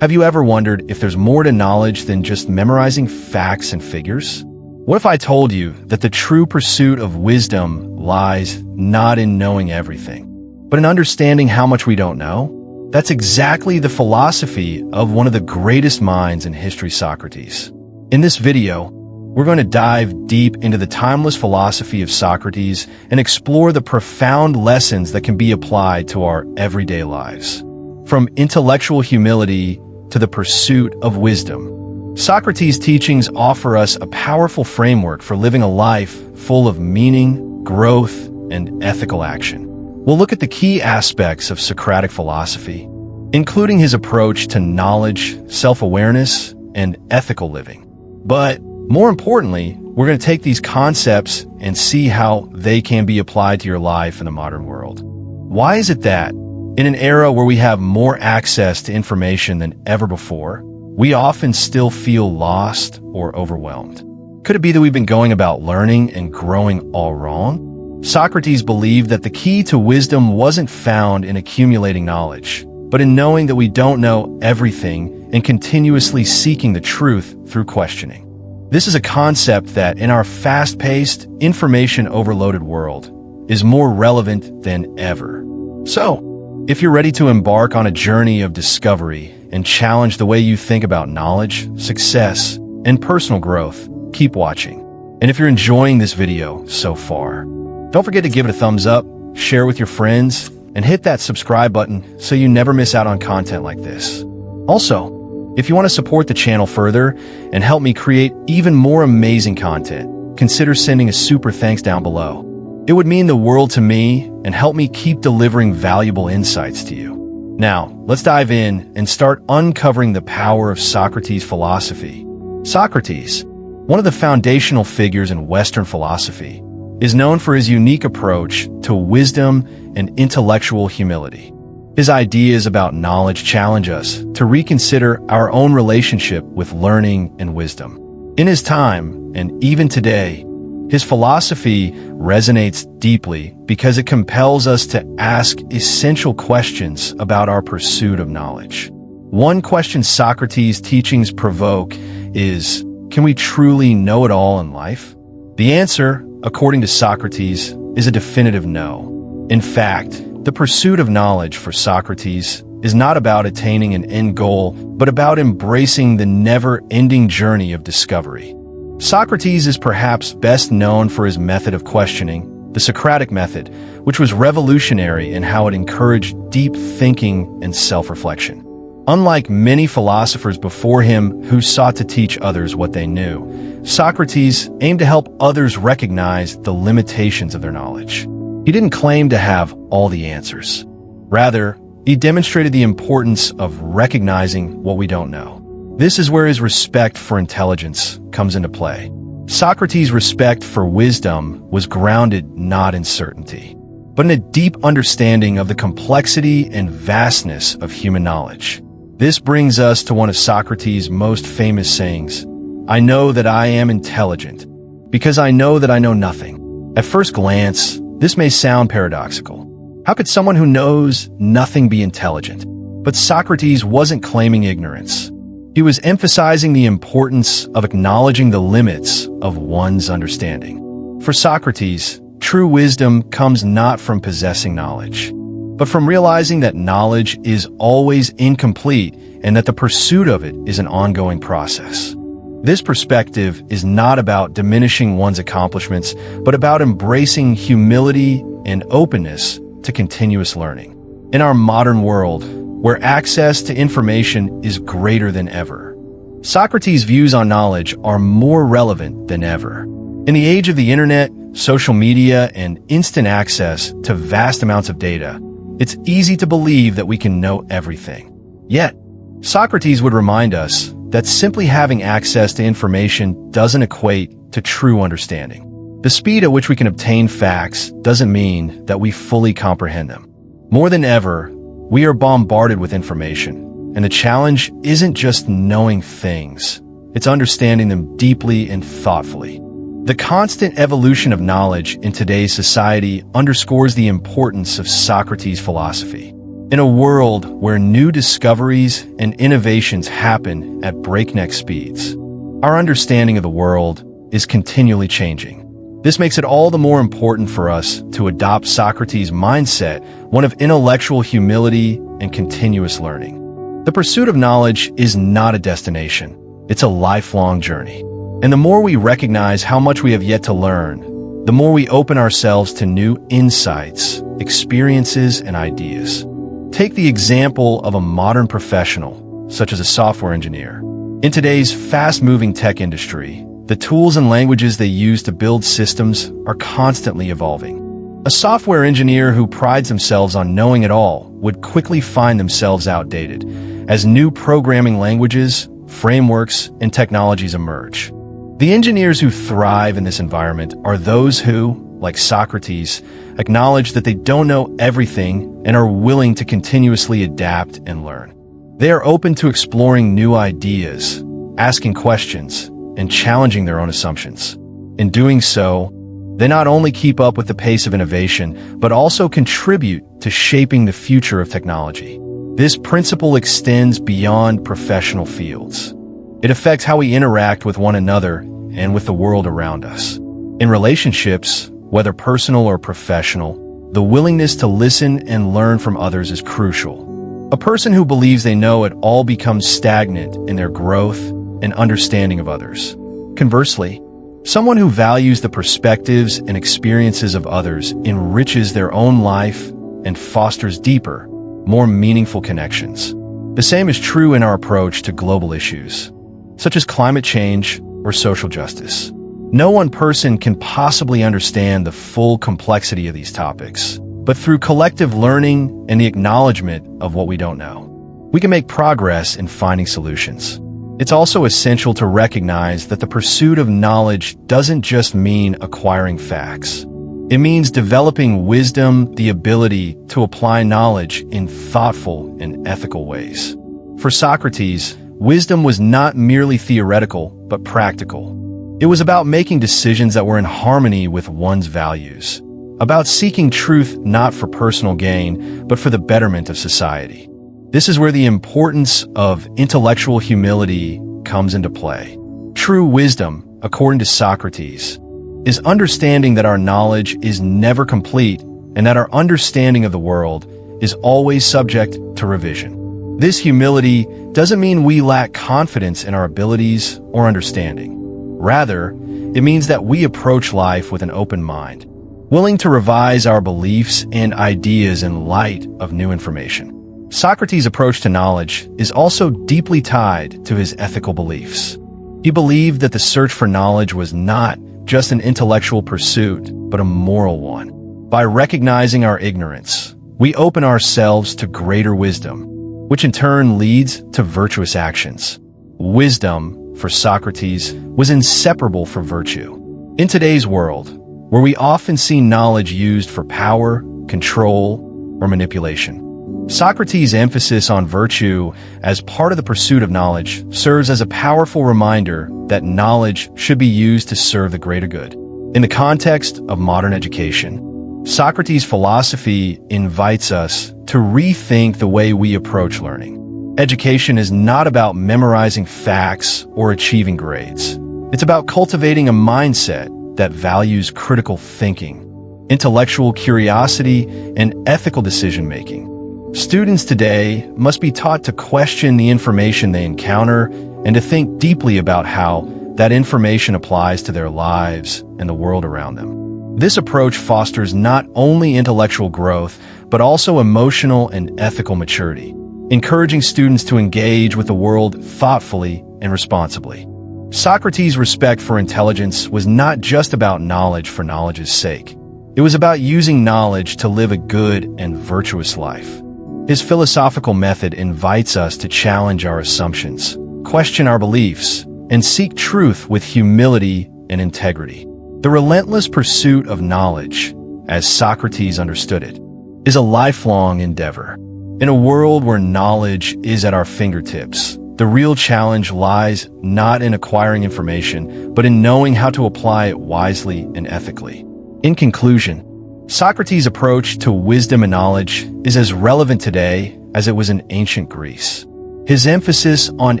Have you ever wondered if there's more to knowledge than just memorizing facts and figures? What if I told you that the true pursuit of wisdom lies not in knowing everything, but in understanding how much we don't know? That's exactly the philosophy of one of the greatest minds in history, Socrates. In this video, we're going to dive deep into the timeless philosophy of Socrates and explore the profound lessons that can be applied to our everyday lives. From intellectual humility to the pursuit of wisdom, Socrates' teachings offer us a powerful framework for living a life full of meaning, growth, and ethical action. We'll look at the key aspects of Socratic philosophy, including his approach to knowledge, self-awareness, and ethical living. But more importantly, we're going to take these concepts and see how they can be applied to your life in the modern world. Why is it that, in an era where we have more access to information than ever before, we often still feel lost or overwhelmed? Could it be that we've been going about learning and growing all wrong? Socrates believed that the key to wisdom wasn't found in accumulating knowledge, but in knowing that we don't know everything and continuously seeking the truth through questioning. This is a concept that, in our fast-paced, information-overloaded world, is more relevant than ever. So, if you're ready to embark on a journey of discovery and challenge the way you think about knowledge, success, and personal growth, keep watching. And if you're enjoying this video so far, don't forget to give it a thumbs up, share with your friends, and hit that subscribe button so you never miss out on content like this. Also, if you want to support the channel further and help me create even more amazing content, consider sending a super thanks down below. It would mean the world to me and help me keep delivering valuable insights to you. Now, let's dive in and start uncovering the power of Socrates' philosophy. Socrates, one of the foundational figures in Western philosophy, is known for his unique approach to wisdom and intellectual humility. His ideas about knowledge challenge us to reconsider our own relationship with learning and wisdom. In his time, and even today, his philosophy resonates deeply because it compels us to ask essential questions about our pursuit of knowledge. One question Socrates' teachings provoke is, can we truly know it all in life? The answer, according to Socrates, is a definitive no. In fact, the pursuit of knowledge for Socrates is not about attaining an end goal, but about embracing the never-ending journey of discovery. Socrates is perhaps best known for his method of questioning, the Socratic method, which was revolutionary in how it encouraged deep thinking and self-reflection. Unlike many philosophers before him who sought to teach others what they knew, Socrates aimed to help others recognize the limitations of their knowledge. He didn't claim to have all the answers. Rather, he demonstrated the importance of recognizing what we don't know. This is where his respect for intelligence comes into play. Socrates' respect for wisdom was grounded not in certainty, but in a deep understanding of the complexity and vastness of human knowledge. This brings us to one of Socrates' most famous sayings, "I know that I am intelligent, because I know that I know nothing." At first glance, this may sound paradoxical. How could someone who knows nothing be intelligent? But Socrates wasn't claiming ignorance. He was emphasizing the importance of acknowledging the limits of one's understanding. For Socrates, true wisdom comes not from possessing knowledge, but from realizing that knowledge is always incomplete and that the pursuit of it is an ongoing process. This perspective is not about diminishing one's accomplishments, but about embracing humility and openness to continuous learning. In our modern world, where access to information is greater than ever, Socrates' views on knowledge are more relevant than ever. In the age of the internet, social media, and instant access to vast amounts of data, it's easy to believe that we can know everything. Yet, Socrates would remind us that simply having access to information doesn't equate to true understanding. The speed at which we can obtain facts doesn't mean that we fully comprehend them. More than ever, we are bombarded with information, and the challenge isn't just knowing things, it's understanding them deeply and thoughtfully. The constant evolution of knowledge in today's society underscores the importance of Socrates' philosophy. In a world where new discoveries and innovations happen at breakneck speeds, our understanding of the world is continually changing. This makes it all the more important for us to adopt Socrates' mindset, one of intellectual humility and continuous learning. The pursuit of knowledge is not a destination, it's a lifelong journey. And the more we recognize how much we have yet to learn, the more we open ourselves to new insights, experiences, and ideas. Take the example of a modern professional, such as a software engineer. In today's fast-moving tech industry, the tools and languages they use to build systems are constantly evolving. A software engineer who prides themselves on knowing it all would quickly find themselves outdated as new programming languages, frameworks, and technologies emerge. The engineers who thrive in this environment are those who, like Socrates, acknowledge that they don't know everything and are willing to continuously adapt and learn. They are open to exploring new ideas, asking questions, and challenging their own assumptions. In doing so, they not only keep up with the pace of innovation, but also contribute to shaping the future of technology. This principle extends beyond professional fields. It affects how we interact with one another and with the world around us. In relationships, whether personal or professional, the willingness to listen and learn from others is crucial. A person who believes they know it all becomes stagnant in their growth and understanding of others. Conversely, someone who values the perspectives and experiences of others enriches their own life and fosters deeper, more meaningful connections. The same is true in our approach to global issues, such as climate change or social justice. No one person can possibly understand the full complexity of these topics, but through collective learning and the acknowledgement of what we don't know, we can make progress in finding solutions. It's also essential to recognize that the pursuit of knowledge doesn't just mean acquiring facts. It means developing wisdom, the ability to apply knowledge in thoughtful and ethical ways. For Socrates, wisdom was not merely theoretical, but practical. It was about making decisions that were in harmony with one's values, about seeking truth not for personal gain, but for the betterment of society. This is where the importance of intellectual humility comes into play. True wisdom, according to Socrates, is understanding that our knowledge is never complete and that our understanding of the world is always subject to revision. This humility doesn't mean we lack confidence in our abilities or understanding. Rather, it means that we approach life with an open mind, willing to revise our beliefs and ideas in light of new information. Socrates' approach to knowledge is also deeply tied to his ethical beliefs. He believed that the search for knowledge was not just an intellectual pursuit, but a moral one. By recognizing our ignorance, we open ourselves to greater wisdom, which in turn leads to virtuous actions. Wisdom, for Socrates, was inseparable from virtue. In today's world, where we often see knowledge used for power, control, or manipulation, Socrates' emphasis on virtue as part of the pursuit of knowledge serves as a powerful reminder that knowledge should be used to serve the greater good. In the context of modern education, Socrates' philosophy invites us to rethink the way we approach learning. Education is not about memorizing facts or achieving grades. It's about cultivating a mindset that values critical thinking, intellectual curiosity, and ethical decision-making. Students today must be taught to question the information they encounter and to think deeply about how that information applies to their lives and the world around them. This approach fosters not only intellectual growth, but also emotional and ethical maturity, encouraging students to engage with the world thoughtfully and responsibly. Socrates' respect for intelligence was not just about knowledge for knowledge's sake. It was about using knowledge to live a good and virtuous life. His philosophical method invites us to challenge our assumptions, question our beliefs, and seek truth with humility and integrity. The relentless pursuit of knowledge, as Socrates understood it, is a lifelong endeavor. In a world where knowledge is at our fingertips, the real challenge lies not in acquiring information, but in knowing how to apply it wisely and ethically. In conclusion, Socrates' approach to wisdom and knowledge is as relevant today as it was in ancient Greece. His emphasis on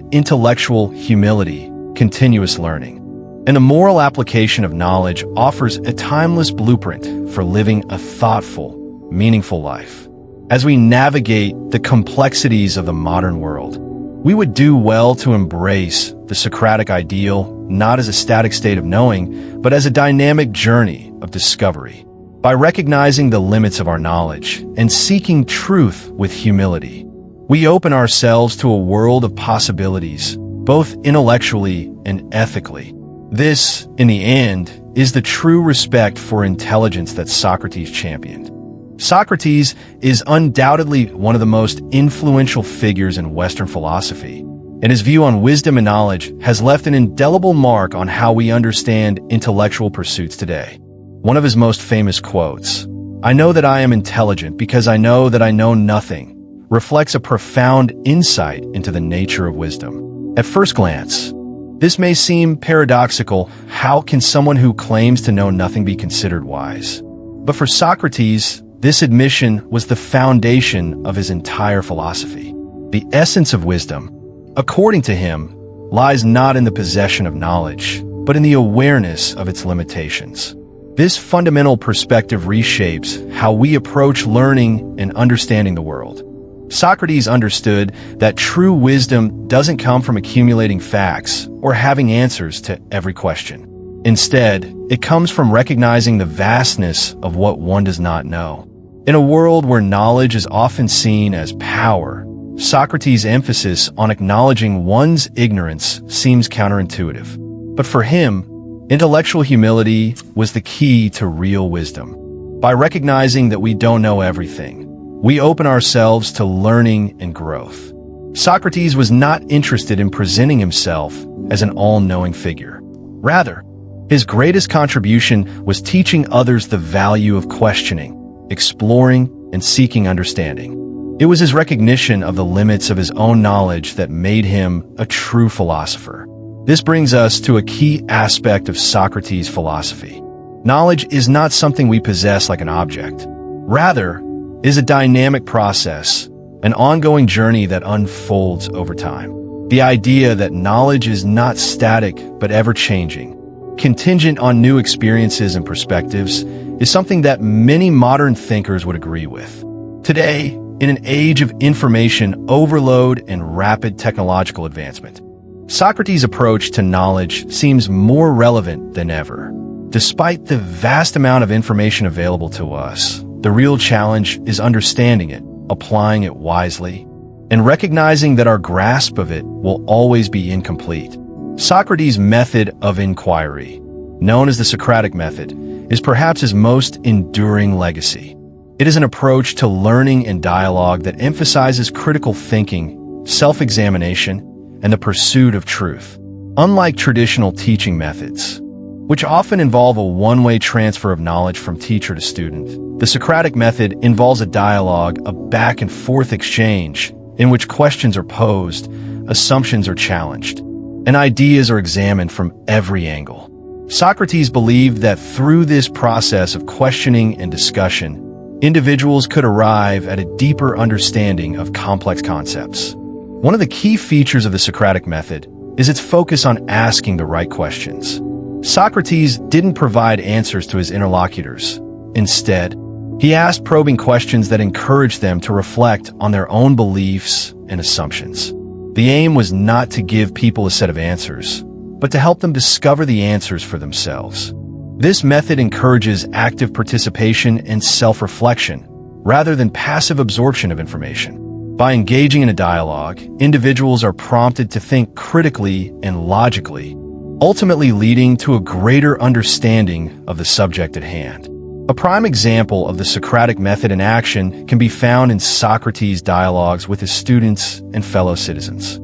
intellectual humility, continuous learning, and a moral application of knowledge offers a timeless blueprint for living a thoughtful, meaningful life. As we navigate the complexities of the modern world, we would do well to embrace the Socratic ideal not as a static state of knowing, but as a dynamic journey of discovery. By recognizing the limits of our knowledge and seeking truth with humility, we open ourselves to a world of possibilities, both intellectually and ethically. This, in the end, is the true respect for intelligence that Socrates championed. Socrates is undoubtedly one of the most influential figures in Western philosophy, and his view on wisdom and knowledge has left an indelible mark on how we understand intellectual pursuits today. One of his most famous quotes, "I know that I am intelligent because I know that I know nothing," reflects a profound insight into the nature of wisdom. At first glance, this may seem paradoxical. How can someone who claims to know nothing be considered wise? But for Socrates, this admission was the foundation of his entire philosophy. The essence of wisdom, according to him, lies not in the possession of knowledge, but in the awareness of its limitations. This fundamental perspective reshapes how we approach learning and understanding the world. Socrates understood that true wisdom doesn't come from accumulating facts or having answers to every question. Instead, it comes from recognizing the vastness of what one does not know. In a world where knowledge is often seen as power, Socrates' emphasis on acknowledging one's ignorance seems counterintuitive. But for him, intellectual humility was the key to real wisdom. By recognizing that we don't know everything, we open ourselves to learning and growth. Socrates was not interested in presenting himself as an all-knowing figure. Rather, his greatest contribution was teaching others the value of questioning, exploring, and seeking understanding. It was his recognition of the limits of his own knowledge that made him a true philosopher. This brings us to a key aspect of Socrates' philosophy. Knowledge is not something we possess like an object. Rather, it is a dynamic process, an ongoing journey that unfolds over time. The idea that knowledge is not static but ever-changing, contingent on new experiences and perspectives, is something that many modern thinkers would agree with. Today, in an age of information overload and rapid technological advancement, Socrates' approach to knowledge seems more relevant than ever. Despite the vast amount of information available to us, the real challenge is understanding it, applying it wisely, and recognizing that our grasp of it will always be incomplete. Socrates' method of inquiry, known as the Socratic method, is perhaps his most enduring legacy. It is an approach to learning and dialogue that emphasizes critical thinking, self-examination, and the pursuit of truth. Unlike traditional teaching methods, which often involve a one-way transfer of knowledge from teacher to student, the Socratic method involves a dialogue, a back-and-forth exchange, in which questions are posed, assumptions are challenged, and ideas are examined from every angle. Socrates believed that through this process of questioning and discussion, individuals could arrive at a deeper understanding of complex concepts. One of the key features of the Socratic method is its focus on asking the right questions. Socrates didn't provide answers to his interlocutors. Instead, he asked probing questions that encouraged them to reflect on their own beliefs and assumptions. The aim was not to give people a set of answers, but to help them discover the answers for themselves. This method encourages active participation and self-reflection, rather than passive absorption of information. By engaging in a dialogue, individuals are prompted to think critically and logically, ultimately leading to a greater understanding of the subject at hand. A prime example of the Socratic method in action can be found in Socrates' dialogues with his students and fellow citizens.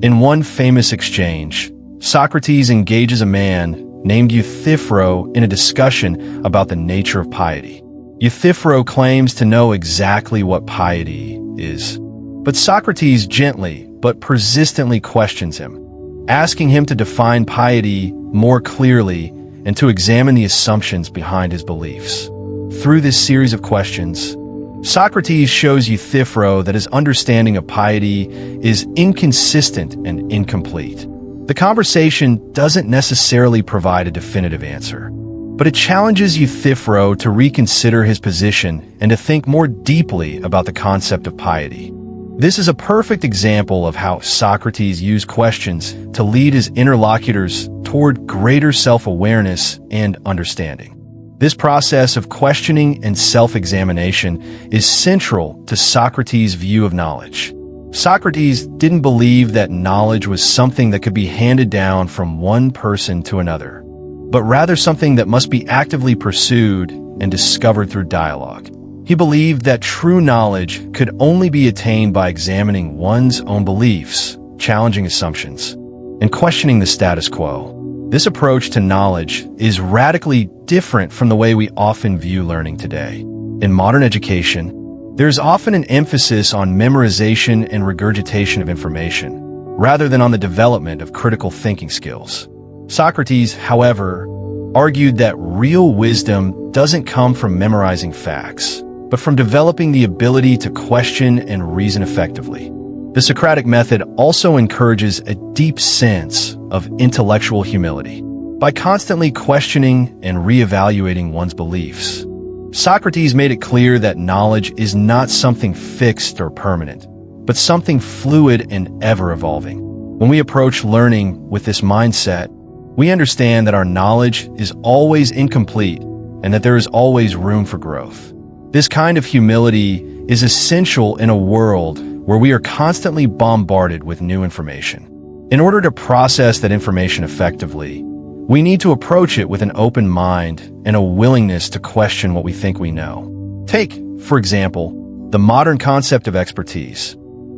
In one famous exchange, Socrates engages a man named Euthyphro in a discussion about the nature of piety. Euthyphro claims to know exactly what piety is, but Socrates gently but persistently questions him, asking him to define piety more clearly and to examine the assumptions behind his beliefs. through this series of questions, Socrates shows Euthyphro that his understanding of piety is inconsistent and incomplete. The conversation doesn't necessarily provide a definitive answer, but it challenges Euthyphro to reconsider his position and to think more deeply about the concept of piety. This is a perfect example of how Socrates used questions to lead his interlocutors toward greater self-awareness and understanding. This process of questioning and self-examination is central to Socrates' view of knowledge. Socrates didn't believe that knowledge was something that could be handed down from one person to another, but rather something that must be actively pursued and discovered through dialogue. He believed that true knowledge could only be attained by examining one's own beliefs, challenging assumptions, and questioning the status quo. This approach to knowledge is radically different from the way we often view learning today. In modern education, there's often an emphasis on memorization and regurgitation of information, rather than on the development of critical thinking skills. Socrates, however, argued that real wisdom doesn't come from memorizing facts, but from developing the ability to question and reason effectively. The Socratic method also encourages a deep sense of intellectual humility. By constantly questioning and reevaluating one's beliefs, Socrates made it clear that knowledge is not something fixed or permanent, but something fluid and ever-evolving. When we approach learning with this mindset, we understand that our knowledge is always incomplete and that there is always room for growth. This kind of humility is essential in a world where we are constantly bombarded with new information. In order to process that information effectively, we need to approach it with an open mind and a willingness to question what we think we know. Take, for example, the modern concept of expertise.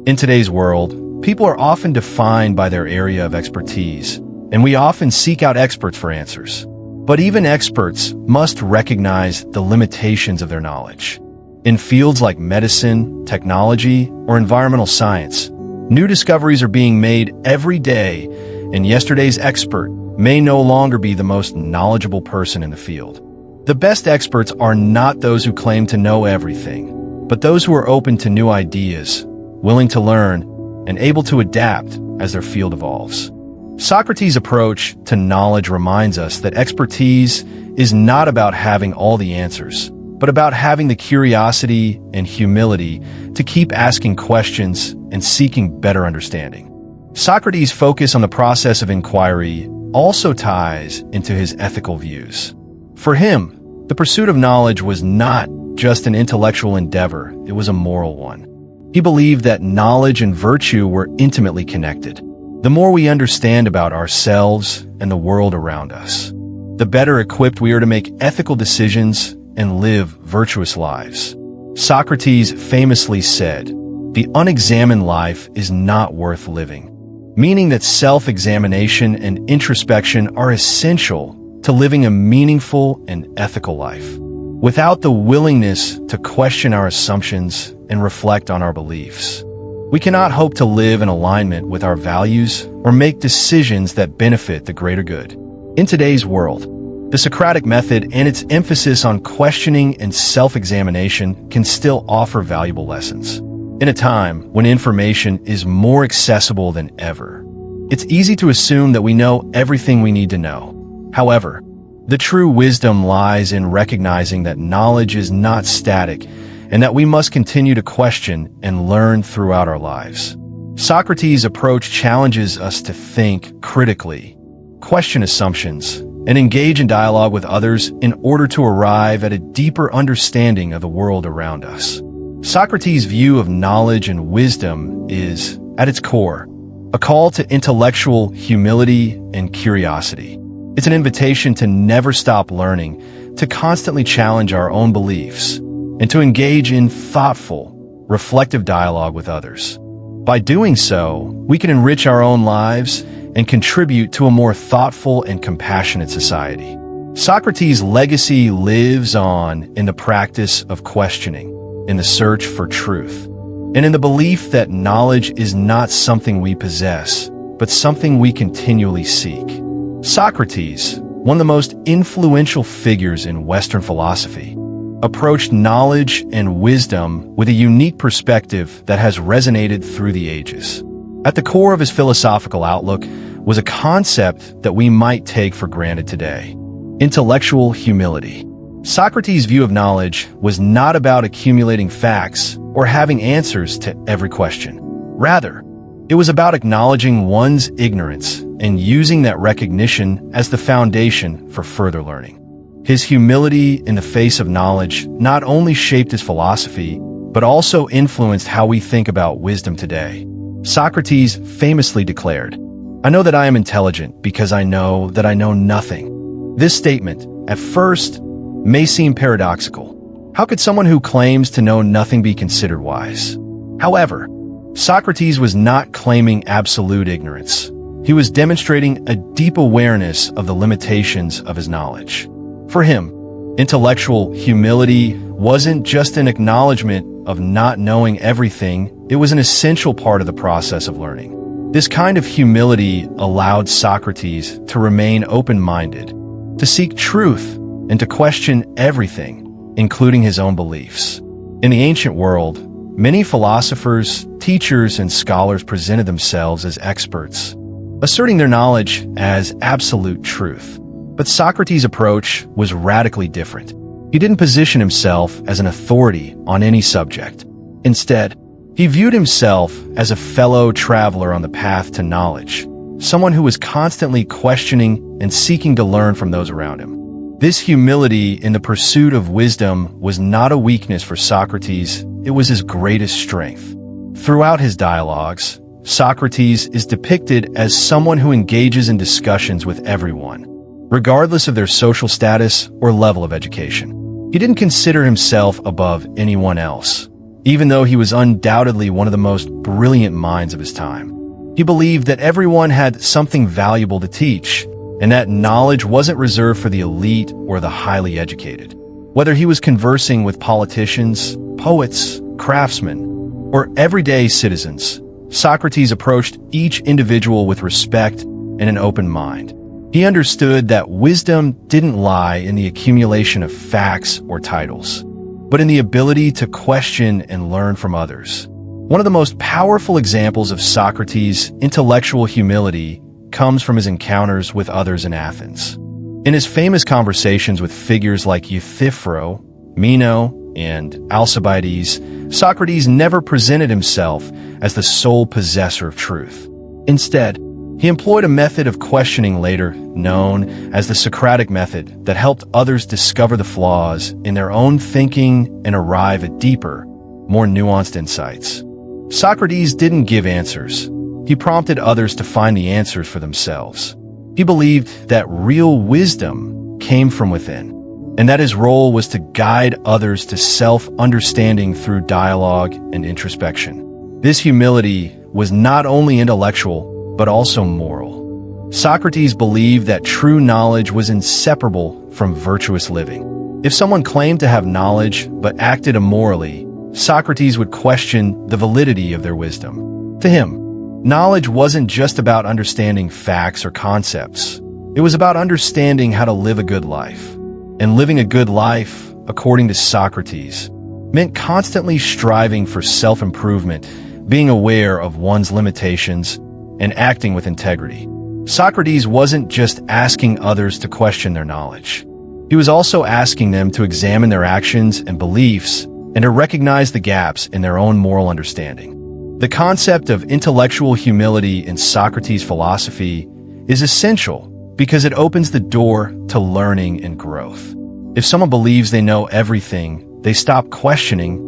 In today's world, people are often defined by their area of expertise, and we often seek out experts for answers. But even experts must recognize the limitations of their knowledge. In fields like medicine, technology, or environmental science, new discoveries are being made every day, and yesterday's expert may no longer be the most knowledgeable person in the field. The best experts are not those who claim to know everything, but those who are open to new ideas, willing to learn, and able to adapt as their field evolves. Socrates' approach to knowledge reminds us that expertise is not about having all the answers, but about having the curiosity and humility to keep asking questions and seeking better understanding. Socrates' focus on the process of inquiry also ties into his ethical views. For him, the pursuit of knowledge was not just an intellectual endeavor, it was a moral one. He believed that knowledge and virtue were intimately connected. The more we understand about ourselves and the world around us, the better equipped we are to make ethical decisions and live virtuous lives. Socrates famously said, "The unexamined life is not worth living," meaning that self-examination and introspection are essential to living a meaningful and ethical life. Without the willingness to question our assumptions and reflect on our beliefs, we cannot hope to live in alignment with our values or make decisions that benefit the greater good. In today's world, the Socratic method and its emphasis on questioning and self-examination can still offer valuable lessons. In a time when information is more accessible than ever, it's easy to assume that we know everything we need to know. However, the true wisdom lies in recognizing that knowledge is not static and that we must continue to question and learn throughout our lives. Socrates' approach challenges us to think critically, question assumptions, and engage in dialogue with others in order to arrive at a deeper understanding of the world around us. Socrates' view of knowledge and wisdom is, at its core, a call to intellectual humility and curiosity. It's an invitation to never stop learning, to constantly challenge our own beliefs, and to engage in thoughtful, reflective dialogue with others. By doing so, we can enrich our own lives and contribute to a more thoughtful and compassionate society. Socrates' legacy lives on in the practice of questioning, in the search for truth, and in the belief that knowledge is not something we possess, but something we continually seek. Socrates, one of the most influential figures in Western philosophy, approached knowledge and wisdom with a unique perspective that has resonated through the ages. At the core of his philosophical outlook was a concept that we might take for granted today: intellectual humility. Socrates' view of knowledge was not about accumulating facts or having answers to every question. Rather, it was about acknowledging one's ignorance and using that recognition as the foundation for further learning. His humility in the face of knowledge not only shaped his philosophy, but also influenced how we think about wisdom today. Socrates famously declared, "I know that I am intelligent because I know that I know nothing." This statement, at first, may seem paradoxical. How could someone who claims to know nothing be considered wise? However, Socrates was not claiming absolute ignorance. He was demonstrating a deep awareness of the limitations of his knowledge. For him, intellectual humility wasn't just an acknowledgement of not knowing everything, it was an essential part of the process of learning. This kind of humility allowed Socrates to remain open-minded, to seek truth, and to question everything, including his own beliefs. In the ancient world, many philosophers, teachers, and scholars presented themselves as experts, asserting their knowledge as absolute truth. But Socrates' approach was radically different. He didn't position himself as an authority on any subject. Instead, he viewed himself as a fellow traveler on the path to knowledge, someone who was constantly questioning and seeking to learn from those around him. This humility in the pursuit of wisdom was not a weakness for Socrates, it was his greatest strength. Throughout his dialogues, Socrates is depicted as someone who engages in discussions with everyone, regardless of their social status or level of education. He didn't consider himself above anyone else, even though he was undoubtedly one of the most brilliant minds of his time. He believed that everyone had something valuable to teach, and that knowledge wasn't reserved for the elite or the highly educated. Whether he was conversing with politicians, poets, craftsmen, or everyday citizens, Socrates approached each individual with respect and an open mind. He understood that wisdom didn't lie in the accumulation of facts or titles, but in the ability to question and learn from others. One of the most powerful examples of Socrates' intellectual humility comes from his encounters with others in Athens. In his famous conversations with figures like Euthyphro, Meno, and Alcibiades, Socrates never presented himself as the sole possessor of truth. Instead, he employed a method of questioning later known as the Socratic method that helped others discover the flaws in their own thinking and arrive at deeper, more nuanced insights. Socrates didn't give answers. He prompted others to find the answers for themselves. He believed that real wisdom came from within, and that his role was to guide others to self-understanding through dialogue and introspection. This humility was not only intellectual, but also moral. Socrates believed that true knowledge was inseparable from virtuous living. If someone claimed to have knowledge but acted immorally, Socrates would question the validity of their wisdom. To him, knowledge wasn't just about understanding facts or concepts. It was about understanding how to live a good life. And living a good life, according to Socrates, meant constantly striving for self-improvement, being aware of one's limitations, and acting with integrity. Socrates wasn't just asking others to question their knowledge. He was also asking them to examine their actions and beliefs and to recognize the gaps in their own moral understanding. The concept of intellectual humility in Socrates' philosophy is essential because it opens the door to learning and growth. If someone believes they know everything, they stop questioning,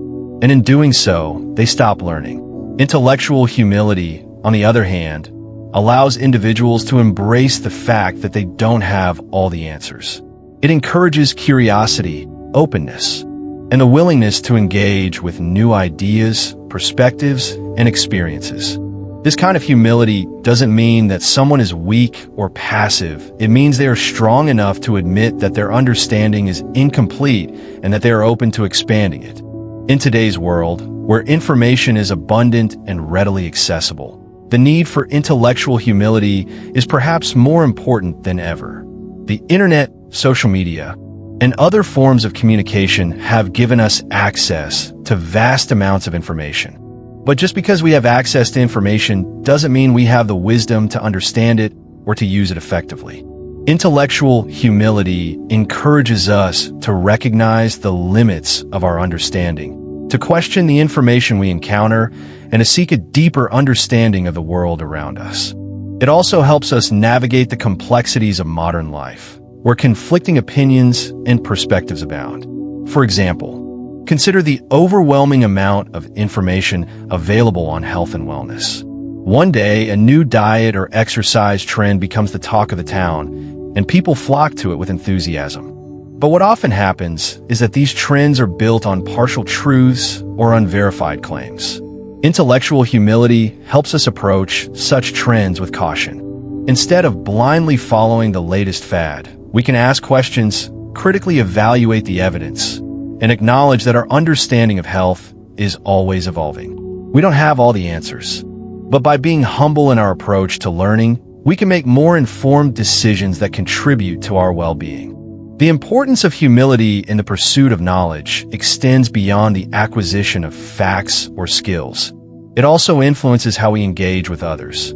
and in doing so, they stop learning. Intellectual humility, on the other hand, allows individuals to embrace the fact that they don't have all the answers. It encourages curiosity, openness, and the willingness to engage with new ideas, perspectives, and experiences. This kind of humility doesn't mean that someone is weak or passive. It means they are strong enough to admit that their understanding is incomplete and that they are open to expanding it. In today's world, where information is abundant and readily accessible, the need for intellectual humility is perhaps more important than ever. The internet, social media, and other forms of communication have given us access to vast amounts of information. But just because we have access to information doesn't mean we have the wisdom to understand it or to use it effectively. Intellectual humility encourages us to recognize the limits of our understanding, to question the information we encounter, and to seek a deeper understanding of the world around us. It also helps us navigate the complexities of modern life, where conflicting opinions and perspectives abound. For example, consider the overwhelming amount of information available on health and wellness. One day, a new diet or exercise trend becomes the talk of the town, and people flock to it with enthusiasm. But what often happens is that these trends are built on partial truths or unverified claims. Intellectual humility helps us approach such trends with caution. Instead of blindly following the latest fad, we can ask questions, critically evaluate the evidence, and acknowledge that our understanding of health is always evolving. We don't have all the answers, but by being humble in our approach to learning, we can make more informed decisions that contribute to our well-being. The importance of humility in the pursuit of knowledge extends beyond the acquisition of facts or skills. It also influences how we engage with others.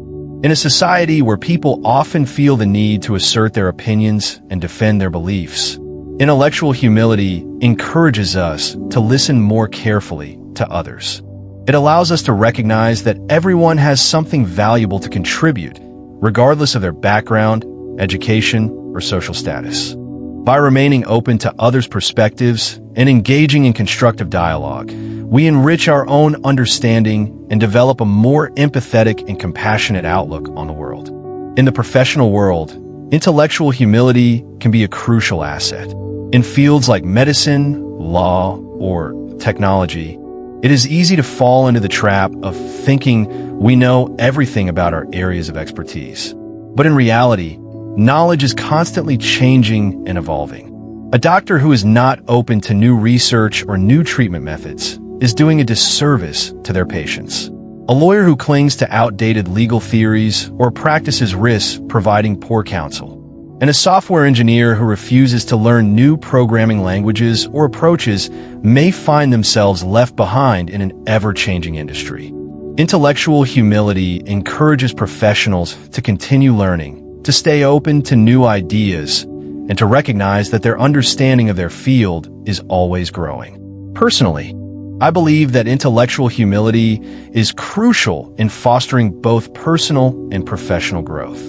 In a society where people often feel the need to assert their opinions and defend their beliefs, intellectual humility encourages us to listen more carefully to others. It allows us to recognize that everyone has something valuable to contribute, regardless of their background, education, or social status. By remaining open to others' perspectives and engaging in constructive dialogue, we enrich our own understanding and develop a more empathetic and compassionate outlook on the world. In the professional world, intellectual humility can be a crucial asset. In fields like medicine, law, or technology, it is easy to fall into the trap of thinking we know everything about our areas of expertise. But in reality, knowledge is constantly changing and evolving. A doctor who is not open to new research or new treatment methods is doing a disservice to their patients. A lawyer who clings to outdated legal theories or practices risks providing poor counsel. And a software engineer who refuses to learn new programming languages or approaches may find themselves left behind in an ever-changing industry. Intellectual humility encourages professionals to continue learning, to stay open to new ideas, and to recognize that their understanding of their field is always growing. Personally, I believe that intellectual humility is crucial in fostering both personal and professional growth.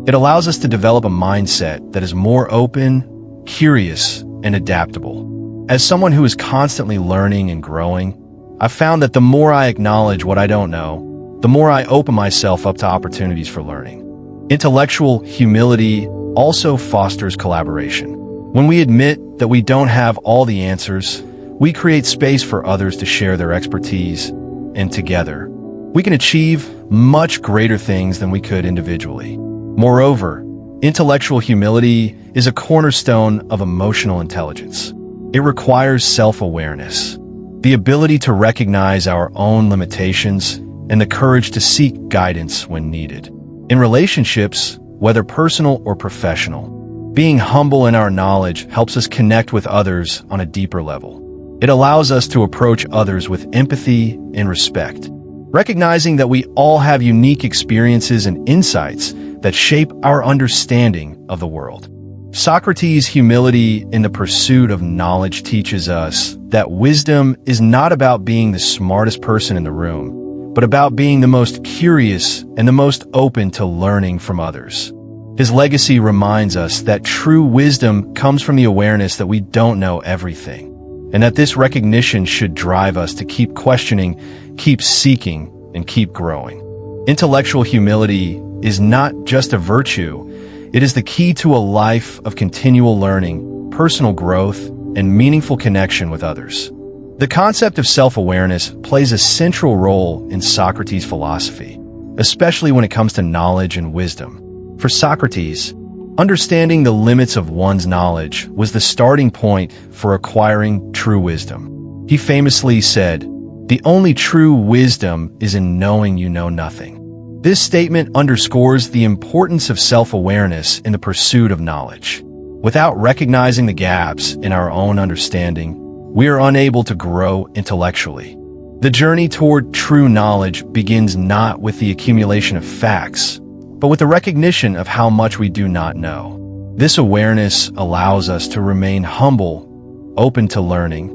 It allows us to develop a mindset that is more open, curious, and adaptable. As someone who is constantly learning and growing, I've found that the more I acknowledge what I don't know, the more I open myself up to opportunities for learning. Intellectual humility also fosters collaboration. When we admit that we don't have all the answers, we create space for others to share their expertise, and together, we can achieve much greater things than we could individually. Moreover, intellectual humility is a cornerstone of emotional intelligence. It requires self-awareness, the ability to recognize our own limitations, and the courage to seek guidance when needed. In relationships, whether personal or professional, being humble in our knowledge helps us connect with others on a deeper level. It allows us to approach others with empathy and respect, recognizing that we all have unique experiences and insights that shape our understanding of the world. Socrates' humility in the pursuit of knowledge teaches us that wisdom is not about being the smartest person in the room, but about being the most curious and the most open to learning from others. His legacy reminds us that true wisdom comes from the awareness that we don't know everything, and that this recognition should drive us to keep questioning, keep seeking, and keep growing. Intellectual humility is not just a virtue, it is the key to a life of continual learning, personal growth, and meaningful connection with others. The concept of self-awareness plays a central role in Socrates' philosophy, especially when it comes to knowledge and wisdom. For Socrates, understanding the limits of one's knowledge was the starting point for acquiring true wisdom. He famously said, "The only true wisdom is in knowing you know nothing." This statement underscores the importance of self-awareness in the pursuit of knowledge. Without recognizing the gaps in our own understanding, we are unable to grow intellectually. The journey toward true knowledge begins not with the accumulation of facts, but with the recognition of how much we do not know. This awareness allows us to remain humble, open to learning,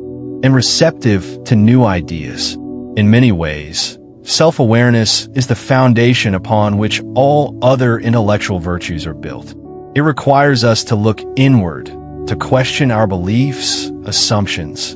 and receptive to new ideas. In many ways, self-awareness is the foundation upon which all other intellectual virtues are built. It requires us to look inward, to question our beliefs, assumptions,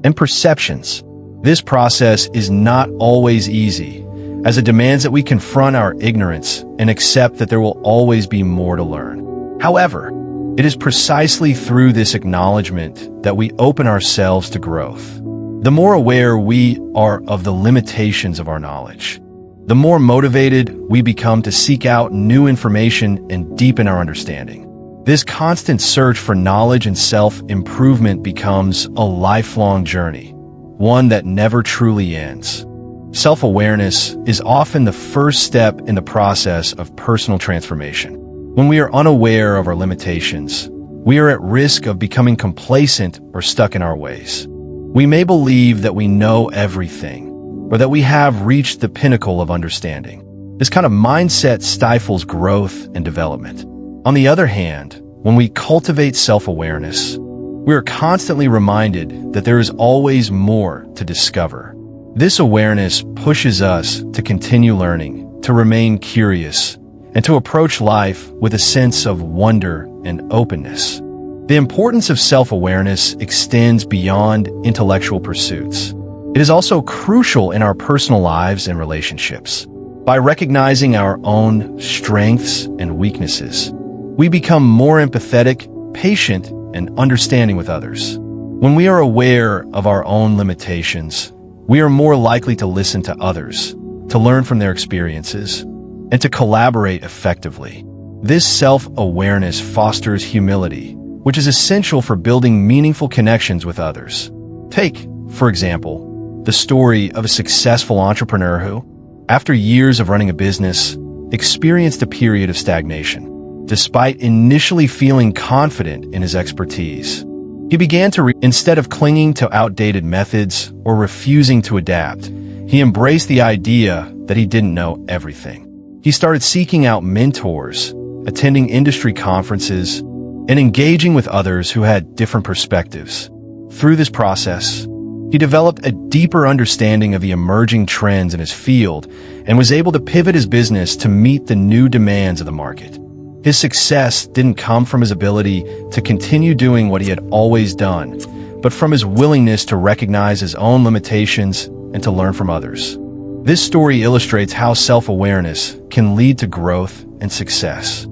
and perceptions. This process is not always easy, as it demands that we confront our ignorance and accept that there will always be more to learn. However, it is precisely through this acknowledgement that we open ourselves to growth. The more aware we are of the limitations of our knowledge, the more motivated we become to seek out new information and deepen our understanding. This constant search for knowledge and self-improvement becomes a lifelong journey, one that never truly ends. Self-awareness is often the first step in the process of personal transformation. When we are unaware of our limitations, we are at risk of becoming complacent or stuck in our ways. We may believe that we know everything, or that we have reached the pinnacle of understanding. This kind of mindset stifles growth and development. On the other hand, when we cultivate self-awareness, we are constantly reminded that there is always more to discover. This awareness pushes us to continue learning, to remain curious, and to approach life with a sense of wonder and openness. The importance of self-awareness extends beyond intellectual pursuits. It is also crucial in our personal lives and relationships. By recognizing our own strengths and weaknesses, we become more empathetic, patient, and understanding with others. When we are aware of our own limitations, we are more likely to listen to others, to learn from their experiences, and to collaborate effectively. This self-awareness fosters humility, which is essential for building meaningful connections with others. Take, for example, the story of a successful entrepreneur who, after years of running a business, experienced a period of stagnation. Despite initially feeling confident in his expertise, he began to instead of clinging to outdated methods or refusing to adapt, he embraced the idea that he didn't know everything. He started seeking out mentors, attending industry conferences, and engaging with others who had different perspectives. Through this process, he developed a deeper understanding of the emerging trends in his field and was able to pivot his business to meet the new demands of the market. His success didn't come from his ability to continue doing what he had always done, but from his willingness to recognize his own limitations and to learn from others. This story illustrates how self-awareness can lead to growth and success.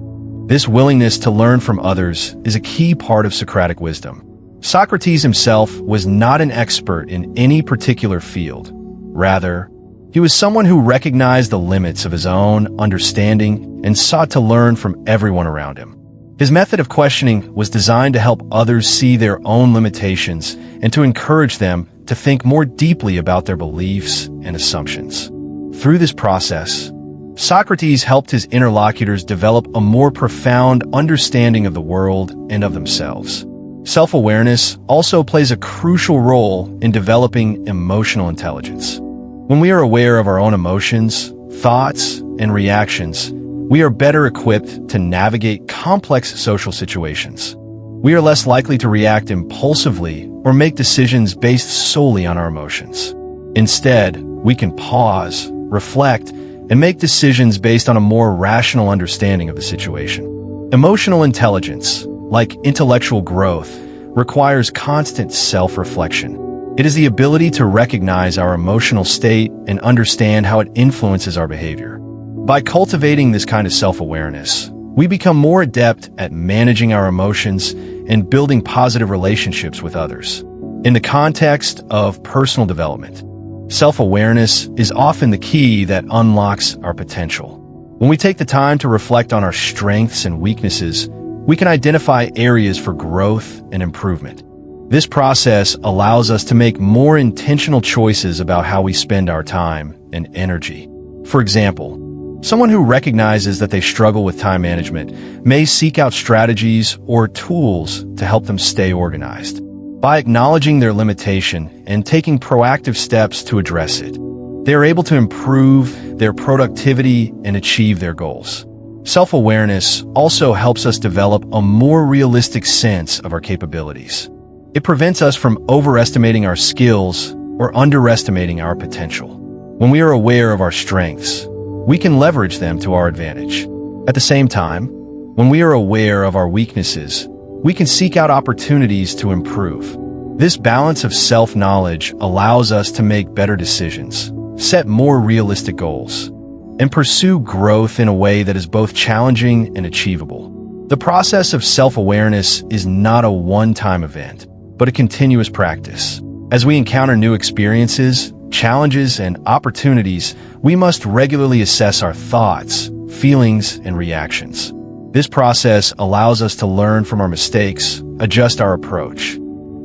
This willingness to learn from others is a key part of Socratic wisdom. Socrates himself was not an expert in any particular field. Rather, he was someone who recognized the limits of his own understanding and sought to learn from everyone around him. His method of questioning was designed to help others see their own limitations and to encourage them to think more deeply about their beliefs and assumptions. Through this process, Socrates helped his interlocutors develop a more profound understanding of the world and of themselves. Self-awareness also plays a crucial role in developing emotional intelligence. When we are aware of our own emotions, thoughts, and reactions, we are better equipped to navigate complex social situations. We are less likely to react impulsively or make decisions based solely on our emotions. Instead, we can pause, reflect, and make decisions based on a more rational understanding of the situation. Emotional intelligence, like intellectual growth, requires constant self-reflection. It is the ability to recognize our emotional state and understand how it influences our behavior. By cultivating this kind of self-awareness, we become more adept at managing our emotions and building positive relationships with others. In the context of personal development, self-awareness is often the key that unlocks our potential. When we take the time to reflect on our strengths and weaknesses, we can identify areas for growth and improvement. This process allows us to make more intentional choices about how we spend our time and energy. For example, Someone who recognizes that they struggle with time management may seek out strategies or tools to help them stay organized. By acknowledging their limitation and taking proactive steps to address it, they are able to improve their productivity and achieve their goals. Self-awareness also helps us develop a more realistic sense of our capabilities. It prevents us from overestimating our skills or underestimating our potential. When we are aware of our strengths, we can leverage them to our advantage. At the same time, when we are aware of our weaknesses, we can seek out opportunities to improve. This balance of self-knowledge allows us to make better decisions, set more realistic goals, and pursue growth in a way that is both challenging and achievable. The process of self-awareness is not a one-time event, but a continuous practice. As we encounter new experiences, challenges, and opportunities, we must regularly assess our thoughts, feelings, and reactions. This process allows us to learn from our mistakes, adjust our approach,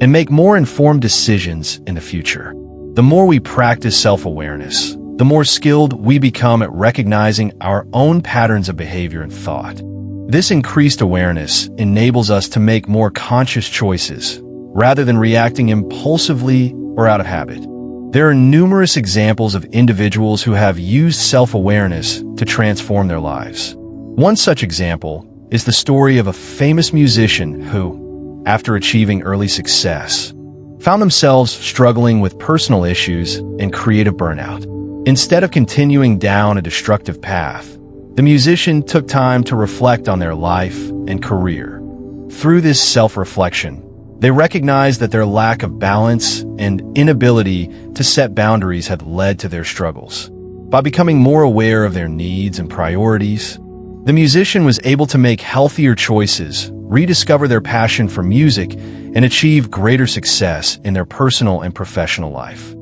and make more informed decisions in the future. The more we practice self-awareness, the more skilled we become at recognizing our own patterns of behavior and thought. This increased awareness enables us to make more conscious choices, rather than reacting impulsively or out of habit. There are numerous examples of individuals who have used self-awareness to transform their lives. One such example is the story of a famous musician who, after achieving early success, found themselves struggling with personal issues and creative burnout. Instead of continuing down a destructive path, the musician took time to reflect on their life and career. Through this self-reflection, they recognized that their lack of balance and inability to set boundaries had led to their struggles. By becoming more aware of their needs and priorities, the musician was able to make healthier choices, rediscover their passion for music, and achieve greater success in their personal and professional life.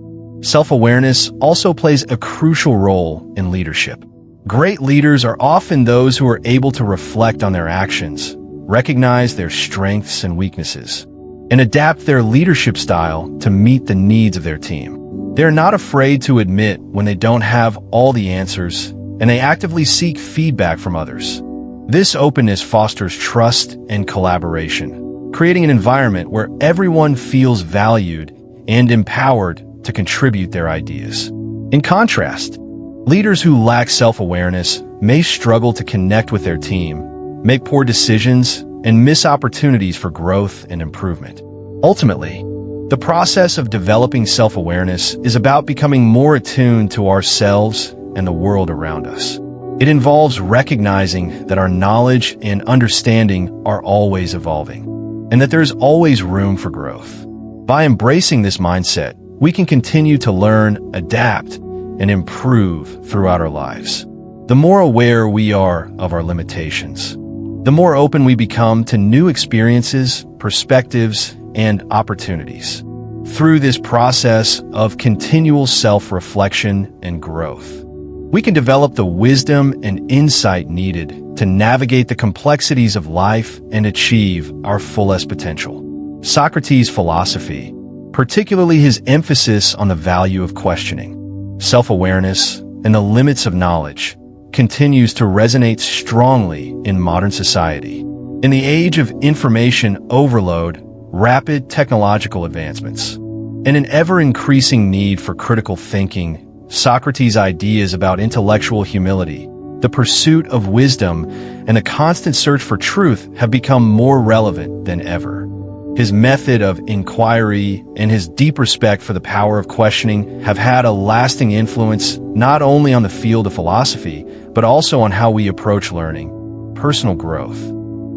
Self-awareness also plays a crucial role in leadership. Great leaders are often those who are able to reflect on their actions, recognize their strengths and weaknesses, and adapt their leadership style to meet the needs of their team. They're not afraid to admit when they don't have all the answers, and they actively seek feedback from others. This openness fosters trust and collaboration, creating an environment where everyone feels valued and empowered to contribute their ideas. In contrast, leaders who lack self-awareness may struggle to connect with their team, make poor decisions, and miss opportunities for growth and improvement. Ultimately, the process of developing self-awareness is about becoming more attuned to ourselves and the world around us. It involves recognizing that our knowledge and understanding are always evolving, and that there's always room for growth. By embracing this mindset, we can continue to learn, adapt, and improve throughout our lives. The more aware we are of our limitations, the more open we become to new experiences, perspectives, and opportunities. Through this process of continual self-reflection and growth, we can develop the wisdom and insight needed to navigate the complexities of life and achieve our fullest potential. Socrates' philosophy, particularly his emphasis on the value of questioning, self-awareness, and the limits of knowledge, continues to resonate strongly in modern society. In the age of information overload, rapid technological advancements, and an ever-increasing need for critical thinking, Socrates' ideas about intellectual humility, the pursuit of wisdom, and the constant search for truth have become more relevant than ever. His method of inquiry and his deep respect for the power of questioning have had a lasting influence not only on the field of philosophy, but also on how we approach learning, personal growth,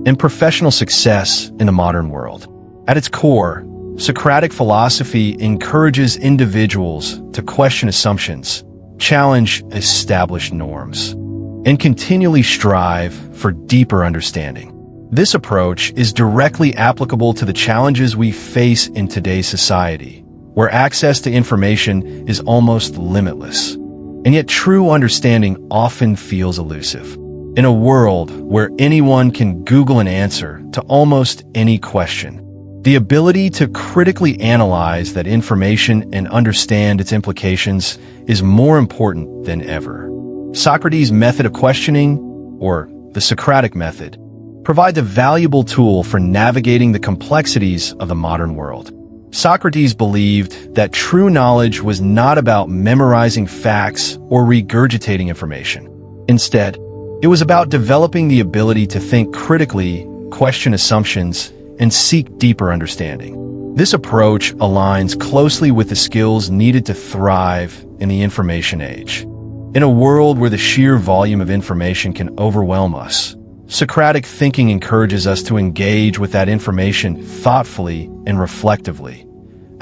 and professional success in the modern world. At its core, Socratic philosophy encourages individuals to question assumptions, challenge established norms, and continually strive for deeper understanding. This approach is directly applicable to the challenges we face in today's society, where access to information is almost limitless, and yet true understanding often feels elusive. In a world where anyone can Google an answer to almost any question, the ability to critically analyze that information and understand its implications is more important than ever. Socrates' method of questioning, or the Socratic method, provides a valuable tool for navigating the complexities of the modern world. Socrates believed that true knowledge was not about memorizing facts or regurgitating information. Instead, it was about developing the ability to think critically, question assumptions, and seek deeper understanding. This approach aligns closely with the skills needed to thrive in the information age. In a world where the sheer volume of information can overwhelm us, Socratic thinking encourages us to engage with that information thoughtfully and reflectively,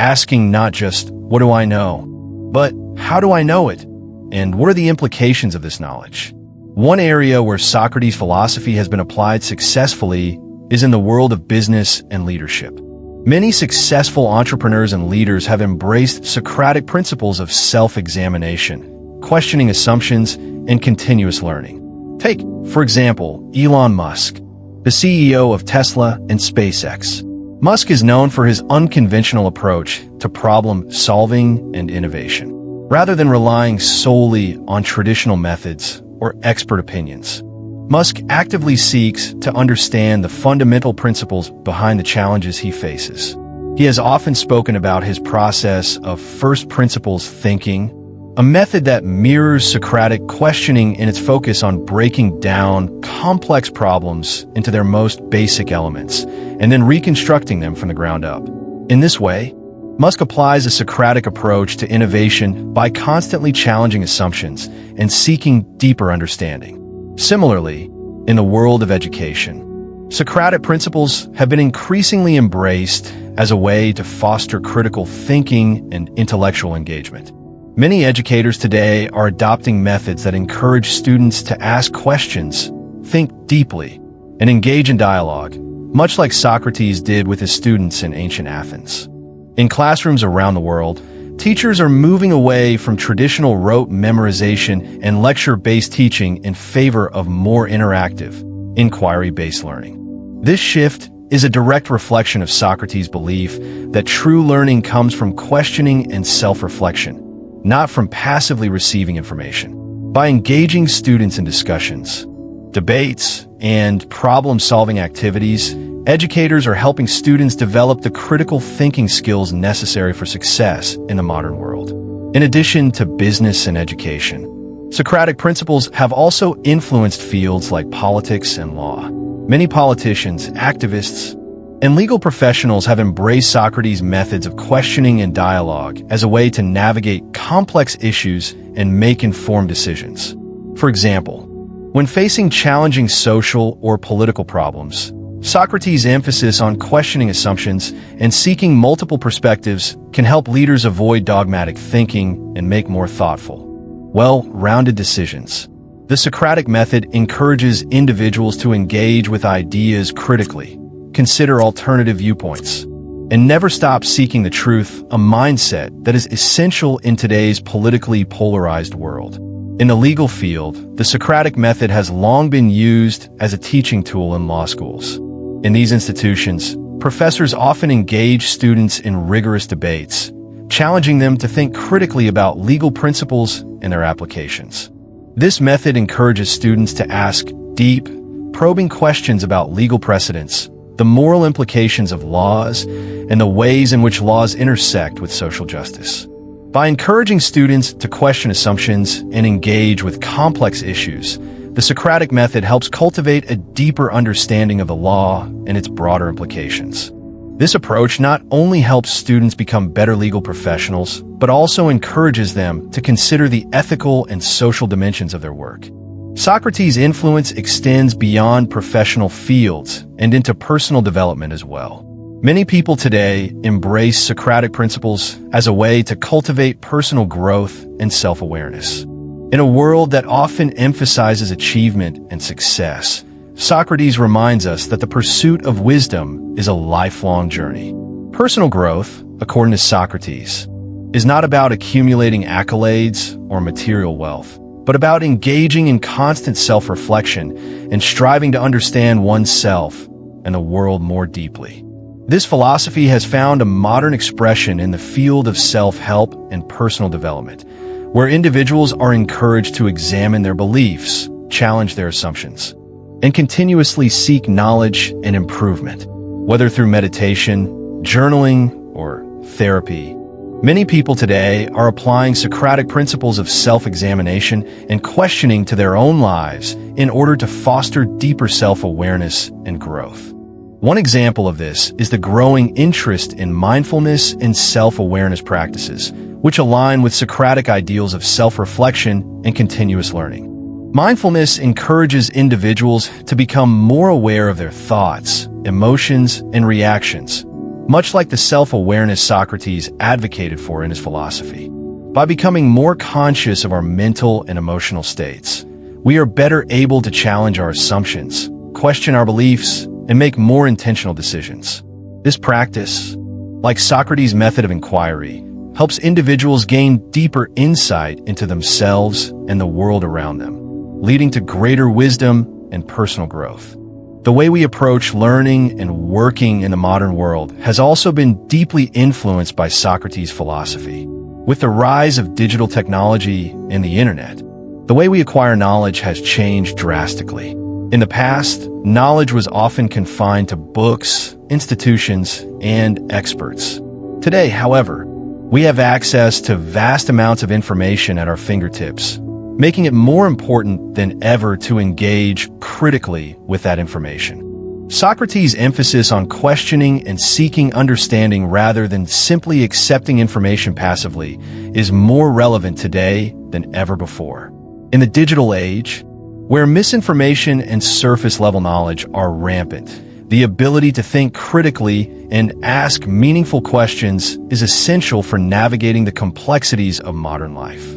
asking not just, "What do I know?" but "How do I know it?" and "What are the implications of this knowledge?" One area where Socrates' philosophy has been applied successfully is in the world of business and leadership. Many successful entrepreneurs and leaders have embraced Socratic principles of self-examination, questioning assumptions, and continuous learning. Take, for example, Elon Musk, the CEO of Tesla and SpaceX. Musk is known for his unconventional approach to problem-solving and innovation. Rather than relying solely on traditional methods or expert opinions, Musk actively seeks to understand the fundamental principles behind the challenges he faces. He has often spoken about his process of first principles thinking, a method that mirrors Socratic questioning in its focus on breaking down complex problems into their most basic elements and then reconstructing them from the ground up. In this way, Musk applies a Socratic approach to innovation by constantly challenging assumptions and seeking deeper understanding. Similarly, in the world of education, Socratic principles have been increasingly embraced as a way to foster critical thinking and intellectual engagement. Many educators today are adopting methods that encourage students to ask questions, think deeply, and engage in dialogue, much like Socrates did with his students in ancient Athens. In classrooms around the world, teachers are moving away from traditional rote memorization and lecture-based teaching in favor of more interactive, inquiry-based learning. This shift is a direct reflection of Socrates' belief that true learning comes from questioning and self-reflection, not from passively receiving information. By engaging students in discussions, debates, and problem-solving activities, educators are helping students develop the critical thinking skills necessary for success in the modern world. In addition to business and education, Socratic principles have also influenced fields like politics and law. Many politicians, activists, and legal professionals have embraced Socrates' methods of questioning and dialogue as a way to navigate complex issues and make informed decisions. For example, when facing challenging social or political problems, Socrates' emphasis on questioning assumptions and seeking multiple perspectives can help leaders avoid dogmatic thinking and make more thoughtful, well-rounded decisions. The Socratic method encourages individuals to engage with ideas critically, consider alternative viewpoints, and never stop seeking the truth, a mindset that is essential in today's politically polarized world. In the legal field, the Socratic method has long been used as a teaching tool in law schools. In these institutions, professors often engage students in rigorous debates, challenging them to think critically about legal principles and their applications. This method encourages students to ask deep, probing questions about legal precedents, the moral implications of laws, and the ways in which laws intersect with social justice. By encouraging students to question assumptions and engage with complex issues, the Socratic method helps cultivate a deeper understanding of the law and its broader implications. This approach not only helps students become better legal professionals, but also encourages them to consider the ethical and social dimensions of their work. Socrates' influence extends beyond professional fields and into personal development as well. Many people today embrace Socratic principles as a way to cultivate personal growth and self-awareness. In a world that often emphasizes achievement and success, Socrates reminds us that the pursuit of wisdom is a lifelong journey. Personal growth, according to Socrates, is not about accumulating accolades or material wealth, but about engaging in constant self-reflection and striving to understand oneself and the world more deeply. This philosophy has found a modern expression in the field of self-help and personal development, where individuals are encouraged to examine their beliefs, challenge their assumptions, and continuously seek knowledge and improvement. Whether through meditation, journaling, or therapy, many people today are applying Socratic principles of self-examination and questioning to their own lives in order to foster deeper self-awareness and growth. One example of this is the growing interest in mindfulness and self-awareness practices, which align with Socratic ideals of self-reflection and continuous learning. Mindfulness encourages individuals to become more aware of their thoughts, emotions, and reactions, much like the self-awareness Socrates advocated for in his philosophy. By becoming more conscious of our mental and emotional states, we are better able to challenge our assumptions, question our beliefs, and make more intentional decisions. This practice, like Socrates' method of inquiry, helps individuals gain deeper insight into themselves and the world around them, leading to greater wisdom and personal growth. The way we approach learning and working in the modern world has also been deeply influenced by Socrates' philosophy. With the rise of digital technology and the internet, the way we acquire knowledge has changed drastically. In the past, knowledge was often confined to books, institutions, and experts. Today, however, we have access to vast amounts of information at our fingertips, making it more important than ever to engage critically with that information. Socrates' emphasis on questioning and seeking understanding rather than simply accepting information passively is more relevant today than ever before. In the digital age, where misinformation and surface-level knowledge are rampant, the ability to think critically and ask meaningful questions is essential for navigating the complexities of modern life.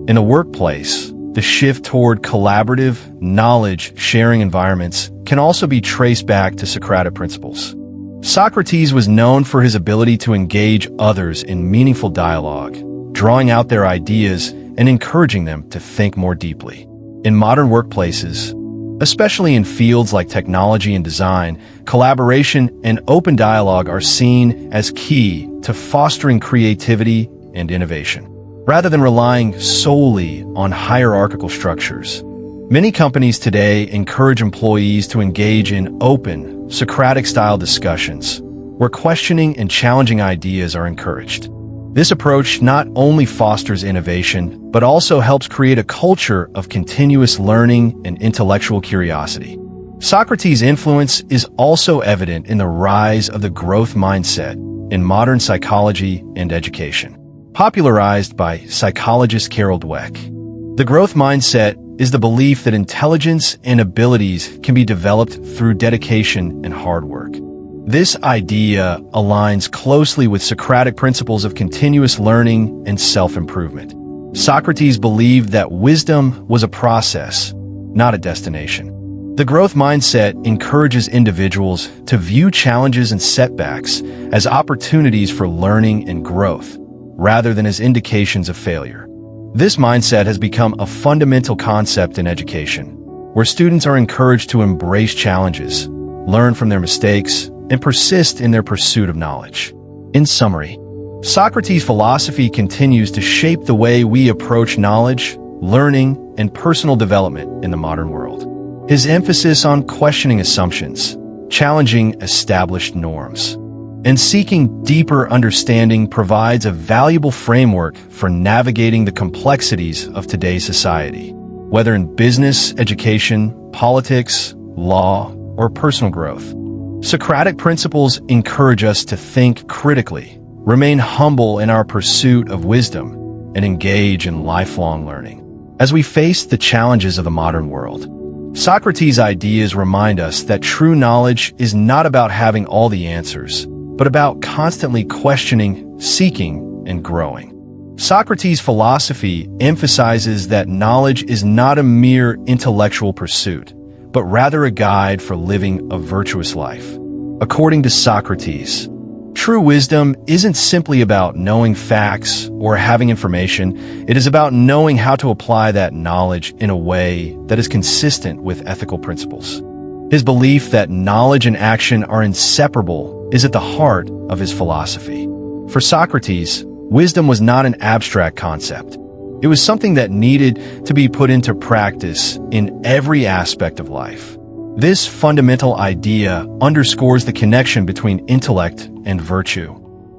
In the workplace, the shift toward collaborative, knowledge-sharing environments can also be traced back to Socratic principles. Socrates was known for his ability to engage others in meaningful dialogue, drawing out their ideas and encouraging them to think more deeply. In modern workplaces, especially in fields like technology and design, collaboration and open dialogue are seen as key to fostering creativity and innovation. Rather than relying solely on hierarchical structures, many companies today encourage employees to engage in open, Socratic-style discussions, where questioning and challenging ideas are encouraged. This approach not only fosters innovation, but also helps create a culture of continuous learning and intellectual curiosity. Socrates' influence is also evident in the rise of the growth mindset in modern psychology and education. Popularized by psychologist Carol Dweck, the growth mindset is the belief that intelligence and abilities can be developed through dedication and hard work. This idea aligns closely with Socratic principles of continuous learning and self-improvement. Socrates believed that wisdom was a process, not a destination. The growth mindset encourages individuals to view challenges and setbacks as opportunities for learning and growth, rather than as indications of failure. This mindset has become a fundamental concept in education, where students are encouraged to embrace challenges, learn from their mistakes, and persist in their pursuit of knowledge. In summary, Socrates' philosophy continues to shape the way we approach knowledge, learning, and personal development in the modern world. His emphasis on questioning assumptions, challenging established norms, and seeking deeper understanding provides a valuable framework for navigating the complexities of today's society. Whether in business, education, politics, law, or personal growth, Socratic principles encourage us to think critically, remain humble in our pursuit of wisdom, and engage in lifelong learning. As we face the challenges of the modern world, Socrates' ideas remind us that true knowledge is not about having all the answers, but about constantly questioning, seeking, and growing. Socrates' philosophy emphasizes that knowledge is not a mere intellectual pursuit, but rather a guide for living a virtuous life. According to Socrates, true wisdom isn't simply about knowing facts or having information. It is about knowing how to apply that knowledge in a way that is consistent with ethical principles. His belief that knowledge and action are inseparable is at the heart of his philosophy. For Socrates, wisdom was not an abstract concept. It was something that needed to be put into practice in every aspect of life. This fundamental idea underscores the connection between intellect and virtue,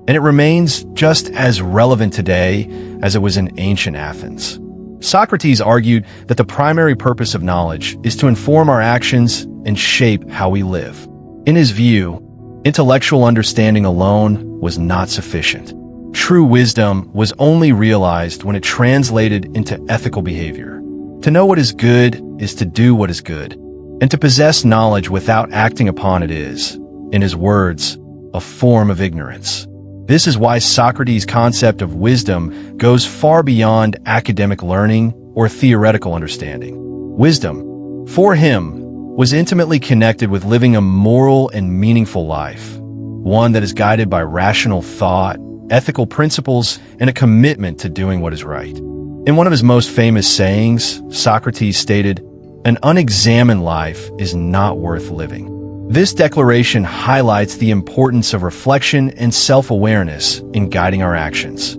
and it remains just as relevant today as it was in ancient Athens. Socrates argued that the primary purpose of knowledge is to inform our actions and shape how we live. In his view, intellectual understanding alone was not sufficient. True wisdom was only realized when it translated into ethical behavior. To know what is good is to do what is good, and to possess knowledge without acting upon it is, in his words, a form of ignorance. This is why Socrates' concept of wisdom goes far beyond academic learning or theoretical understanding. Wisdom, for him, was intimately connected with living a moral and meaningful life, one that is guided by rational thought, ethical principles, and a commitment to doing what is right. In one of his most famous sayings, Socrates stated, "An unexamined life is not worth living." This declaration highlights the importance of reflection and self-awareness in guiding our actions.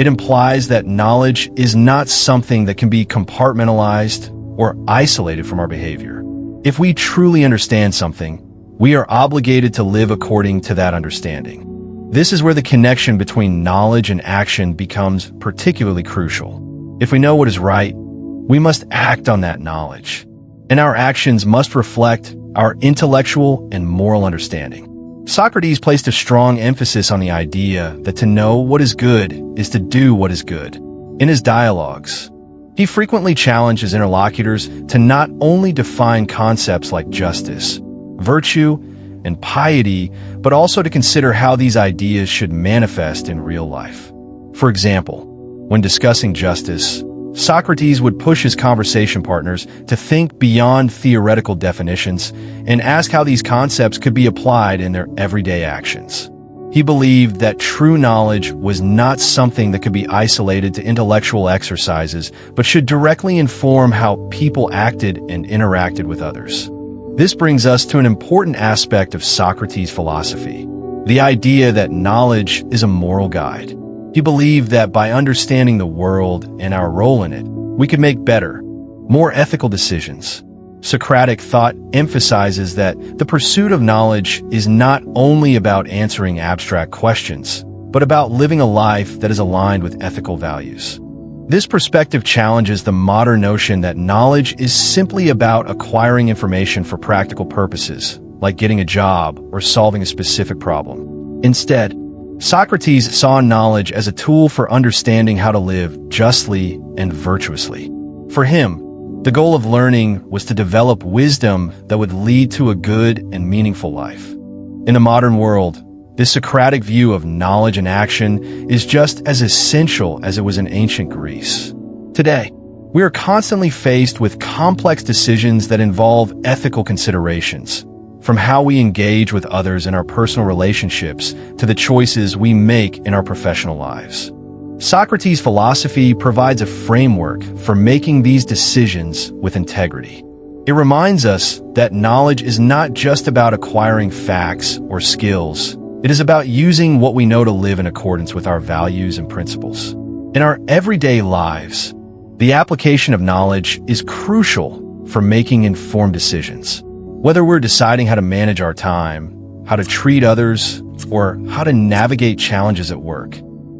It implies that knowledge is not something that can be compartmentalized or isolated from our behavior. If we truly understand something, we are obligated to live according to that understanding. This is where the connection between knowledge and action becomes particularly crucial. If we know what is right, we must act on that knowledge, and our actions must reflect our intellectual and moral understanding. Socrates placed a strong emphasis on the idea that to know what is good is to do what is good. In his dialogues, he frequently challenged his interlocutors to not only define concepts like justice, virtue, and piety, but also to consider how these ideas should manifest in real life. For example, when discussing justice, Socrates would push his conversation partners to think beyond theoretical definitions and ask how these concepts could be applied in their everyday actions. He believed that true knowledge was not something that could be isolated to intellectual exercises, but should directly inform how people acted and interacted with others. This brings us to an important aspect of Socrates' philosophy, the idea that knowledge is a moral guide. He believed that by understanding the world and our role in it, we could make better, more ethical decisions. Socratic thought emphasizes that the pursuit of knowledge is not only about answering abstract questions, but about living a life that is aligned with ethical values. This perspective challenges the modern notion that knowledge is simply about acquiring information for practical purposes, like getting a job or solving a specific problem. Instead, Socrates saw knowledge as a tool for understanding how to live justly and virtuously. For him, the goal of learning was to develop wisdom that would lead to a good and meaningful life. In the modern world, this Socratic view of knowledge and action is just as essential as it was in ancient Greece. Today, we are constantly faced with complex decisions that involve ethical considerations, from how we engage with others in our personal relationships to the choices we make in our professional lives. Socrates' philosophy provides a framework for making these decisions with integrity. It reminds us that knowledge is not just about acquiring facts or skills. It is about using what we know to live in accordance with our values and principles. In our everyday lives, the application of knowledge is crucial for making informed decisions. Whether we're deciding how to manage our time, how to treat others, or how to navigate challenges at work,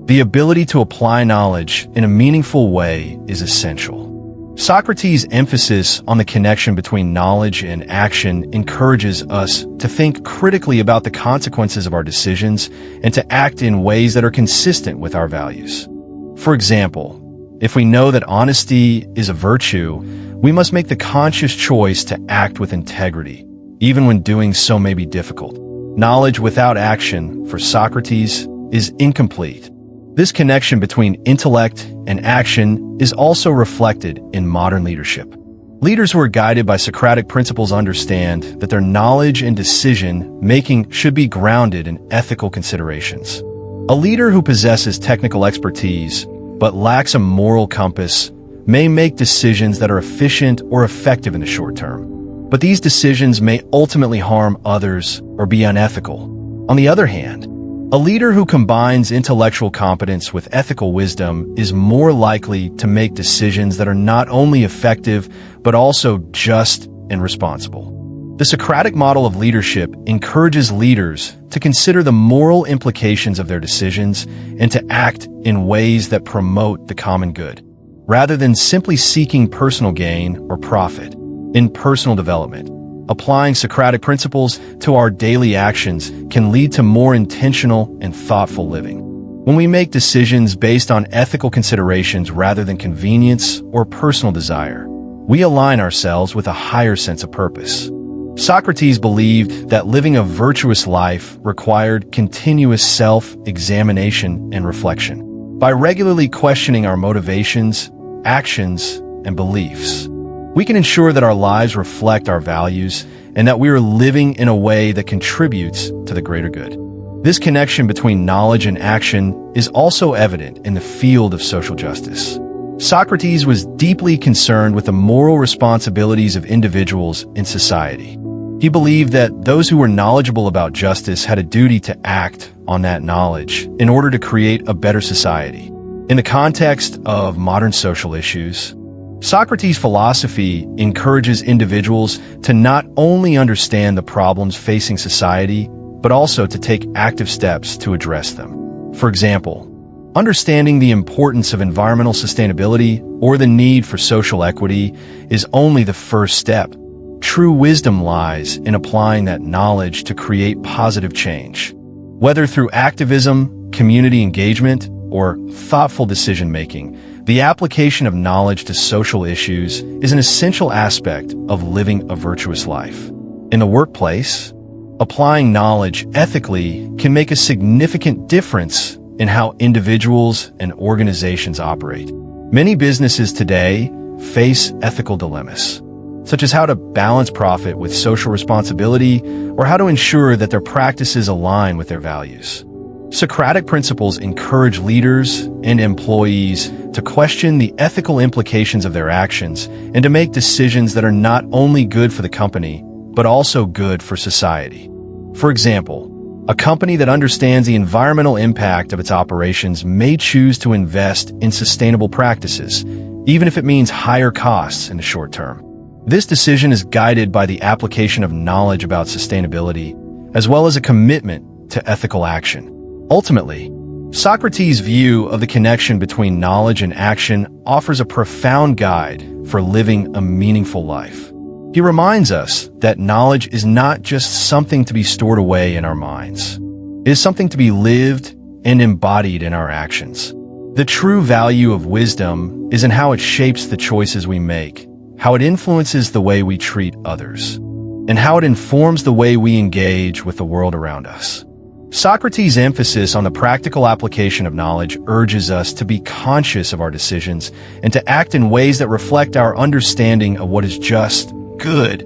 the ability to apply knowledge in a meaningful way is essential. Socrates' emphasis on the connection between knowledge and action encourages us to think critically about the consequences of our decisions and to act in ways that are consistent with our values. For example, if we know that honesty is a virtue, we must make the conscious choice to act with integrity, even when doing so may be difficult. Knowledge without action, for Socrates, is incomplete. This connection between intellect and action is also reflected in modern leadership. Leaders who are guided by Socratic principles understand that their knowledge and decision-making should be grounded in ethical considerations. A leader who possesses technical expertise but lacks a moral compass may make decisions that are efficient or effective in the short term, but these decisions may ultimately harm others or be unethical. On the other hand, A leader who combines intellectual competence with ethical wisdom is more likely to make decisions that are not only effective, but also just and responsible. The Socratic model of leadership encourages leaders to consider the moral implications of their decisions and to act in ways that promote the common good, rather than simply seeking personal gain or profit. In personal development, applying Socratic principles to our daily actions can lead to more intentional and thoughtful living. When we make decisions based on ethical considerations rather than convenience or personal desire, we align ourselves with a higher sense of purpose. Socrates believed that living a virtuous life required continuous self-examination and reflection. By regularly questioning our motivations, actions, and beliefs, we can ensure that our lives reflect our values and that we are living in a way that contributes to the greater good. This connection between knowledge and action is also evident in the field of social justice. Socrates was deeply concerned with the moral responsibilities of individuals in society. He believed that those who were knowledgeable about justice had a duty to act on that knowledge in order to create a better society. In the context of modern social issues, Socrates' philosophy encourages individuals to not only understand the problems facing society, but also to take active steps to address them. For example, understanding the importance of environmental sustainability or the need for social equity is only the first step. True wisdom lies in applying that knowledge to create positive change. Whether through activism, community engagement, or thoughtful decision-making, the application of knowledge to social issues is an essential aspect of living a virtuous life. In the workplace, applying knowledge ethically can make a significant difference in how individuals and organizations operate. Many businesses today face ethical dilemmas, such as how to balance profit with social responsibility or how to ensure that their practices align with their values. Socratic principles encourage leaders and employees to question the ethical implications of their actions and to make decisions that are not only good for the company, but also good for society. For example, a company that understands the environmental impact of its operations may choose to invest in sustainable practices, even if it means higher costs in the short term. This decision is guided by the application of knowledge about sustainability, as well as a commitment to ethical action. Ultimately, Socrates' view of the connection between knowledge and action offers a profound guide for living a meaningful life. He reminds us that knowledge is not just something to be stored away in our minds. It is something to be lived and embodied in our actions. The true value of wisdom is in how it shapes the choices we make, how it influences the way we treat others, and how it informs the way we engage with the world around us. Socrates' emphasis on the practical application of knowledge urges us to be conscious of our decisions and to act in ways that reflect our understanding of what is just, good,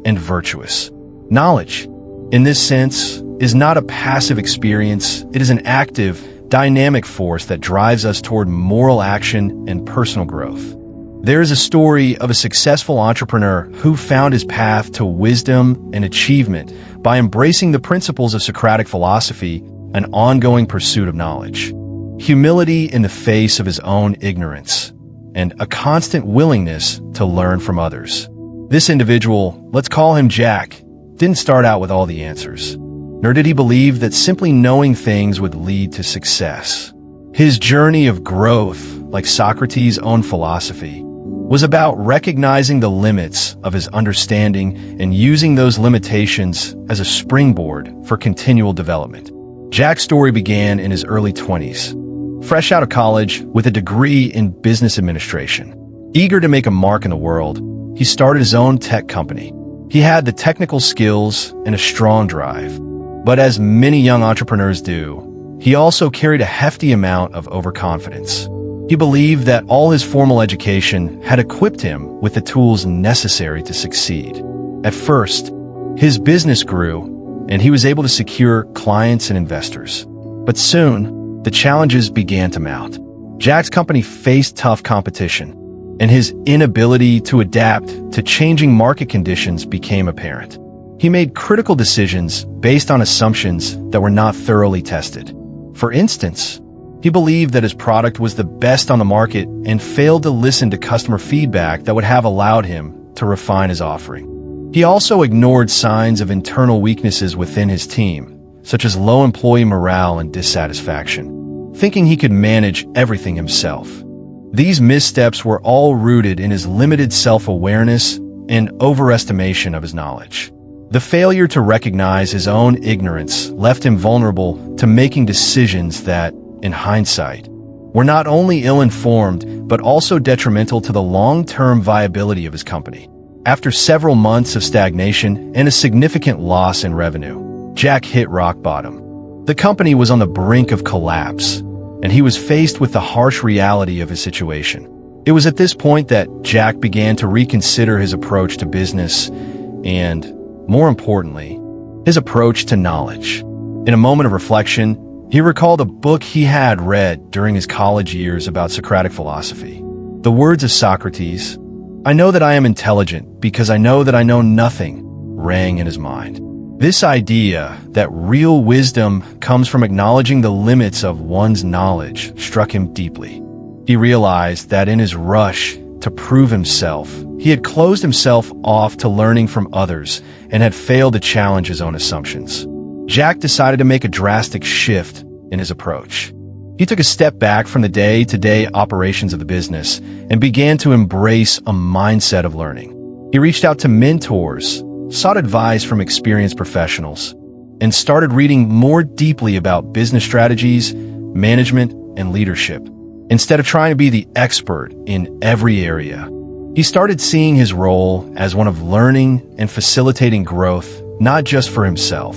and virtuous. Knowledge, in this sense, is not a passive experience. It is an active, dynamic force that drives us toward moral action and personal growth. There is a story of a successful entrepreneur who found his path to wisdom and achievement by embracing the principles of Socratic philosophy, an ongoing pursuit of knowledge, humility in the face of his own ignorance, and a constant willingness to learn from others. This individual, let's call him Jack, didn't start out with all the answers, nor did he believe that simply knowing things would lead to success. His journey of growth, like Socrates' own philosophy, was about recognizing the limits of his understanding and using those limitations as a springboard for continual development. Jack's story began in his early 20s, fresh out of college with a degree in business administration. Eager to make a mark in the world, he started his own tech company. He had the technical skills and a strong drive, but as many young entrepreneurs do, he also carried a hefty amount of overconfidence. He believed that all his formal education had equipped him with the tools necessary to succeed. At first, his business grew, and he was able to secure clients and investors. But soon, the challenges began to mount. Jack's company faced tough competition, and his inability to adapt to changing market conditions became apparent. He made critical decisions based on assumptions that were not thoroughly tested. For instance, he believed that his product was the best on the market and failed to listen to customer feedback that would have allowed him to refine his offering. He also ignored signs of internal weaknesses within his team, such as low employee morale and dissatisfaction, thinking he could manage everything himself. These missteps were all rooted in his limited self-awareness and overestimation of his knowledge. The failure to recognize his own ignorance left him vulnerable to making decisions that, in hindsight, were not only ill-informed but also detrimental to the long-term viability of his company. After several months of stagnation and a significant loss in revenue, Jack hit rock bottom. The company was on the brink of collapse, and he was faced with the harsh reality of his situation. It was at this point that Jack began to reconsider his approach to business and, more importantly, his approach to knowledge. In a moment of reflection, he recalled a book he had read during his college years about Socratic philosophy. The words of Socrates, "I know that I am intelligent because I know that I know nothing," rang in his mind. This idea that real wisdom comes from acknowledging the limits of one's knowledge struck him deeply. He realized that in his rush to prove himself, he had closed himself off to learning from others and had failed to challenge his own assumptions. Jack decided to make a drastic shift in his approach. He took a step back from the day-to-day operations of the business and began to embrace a mindset of learning. He reached out to mentors, sought advice from experienced professionals, and started reading more deeply about business strategies, management, and leadership. Instead of trying to be the expert in every area, he started seeing his role as one of learning and facilitating growth, not just for himself,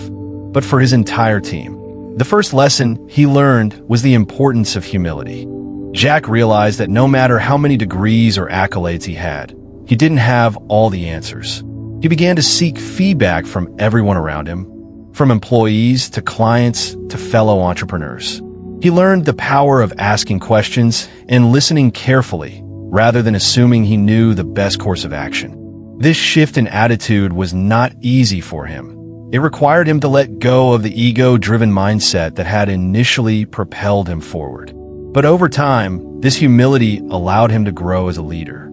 but for his entire team. The first lesson he learned was the importance of humility. Jack realized that no matter how many degrees or accolades he had, he didn't have all the answers. He began to seek feedback from everyone around him, from employees to clients to fellow entrepreneurs. He learned the power of asking questions and listening carefully, rather than assuming he knew the best course of action. This shift in attitude was not easy for him. It required him to let go of the ego-driven mindset that had initially propelled him forward. But over time, this humility allowed him to grow as a leader.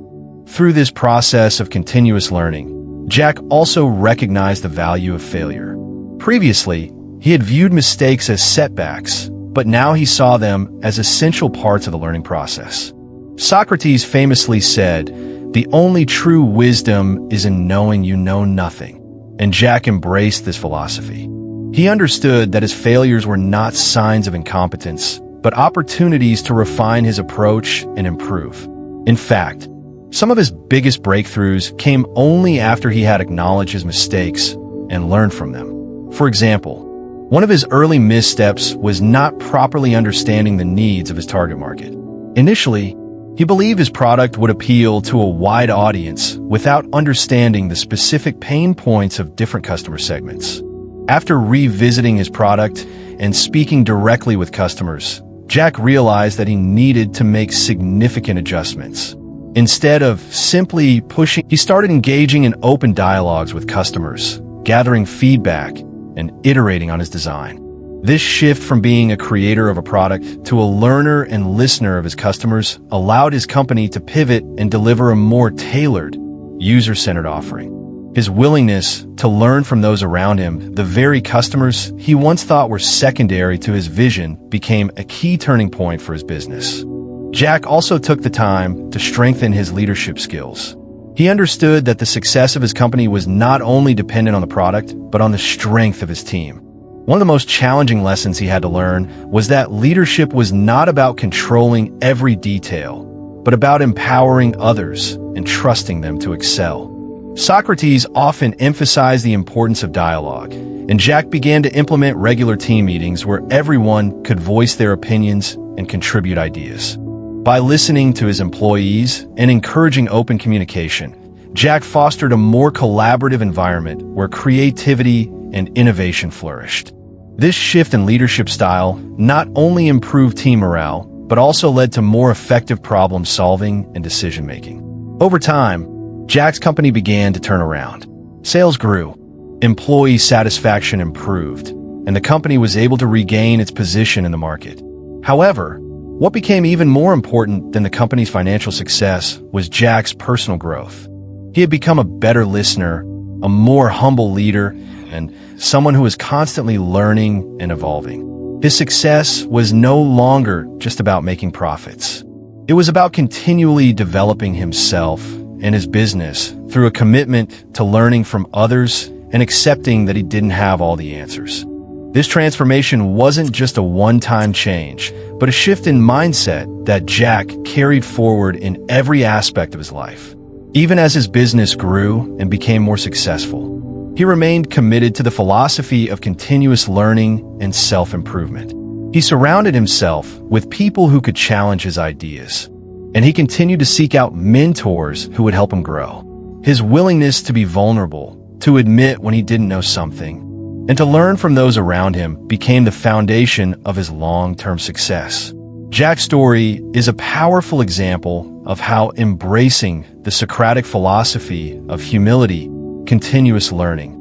Through this process of continuous learning, Jack also recognized the value of failure. Previously, he had viewed mistakes as setbacks, but now he saw them as essential parts of the learning process. Socrates famously said, "The only true wisdom is in knowing you know nothing," and Jack embraced this philosophy. He understood that his failures were not signs of incompetence, but opportunities to refine his approach and improve. In fact, some of his biggest breakthroughs came only after he had acknowledged his mistakes and learned from them. For example, one of his early missteps was not properly understanding the needs of his target market. Initially, he believed his product would appeal to a wide audience without understanding the specific pain points of different customer segments. After revisiting his product and speaking directly with customers, Jack realized that he needed to make significant adjustments. Instead of simply pushing, he started engaging in open dialogues with customers, gathering feedback, and iterating on his design. This shift from being a creator of a product to a learner and listener of his customers allowed his company to pivot and deliver a more tailored, user-centered offering. His willingness to learn from those around him, the very customers he once thought were secondary to his vision, became a key turning point for his business. Jack also took the time to strengthen his leadership skills. He understood that the success of his company was not only dependent on the product, but on the strength of his team. One of the most challenging lessons he had to learn was that leadership was not about controlling every detail, but about empowering others and trusting them to excel. Socrates often emphasized the importance of dialogue, and Jack began to implement regular team meetings where everyone could voice their opinions and contribute ideas. By listening to his employees and encouraging open communication, Jack fostered a more collaborative environment where creativity and innovation flourished. This shift in leadership style not only improved team morale, but also led to more effective problem-solving and decision-making. Over time, Jack's company began to turn around. Sales grew, Employee satisfaction improved, and the company was able to regain its position in the market. However, what became even more important than the company's financial success was Jack's personal growth. He had become a better listener, a more humble leader, and someone who was constantly learning and evolving. His success was no longer just about making profits. It was about continually developing himself and his business through a commitment to learning from others and accepting that he didn't have all the answers. This transformation wasn't just a one-time change, but a shift in mindset that Jack carried forward in every aspect of his life. Even as his business grew and became more successful, he remained committed to the philosophy of continuous learning and self-improvement. He surrounded himself with people who could challenge his ideas, and he continued to seek out mentors who would help him grow. His willingness to be vulnerable, to admit when he didn't know something, and to learn from those around him became the foundation of his long-term success. Jack's story is a powerful example of how embracing the Socratic philosophy of humility, continuous learning,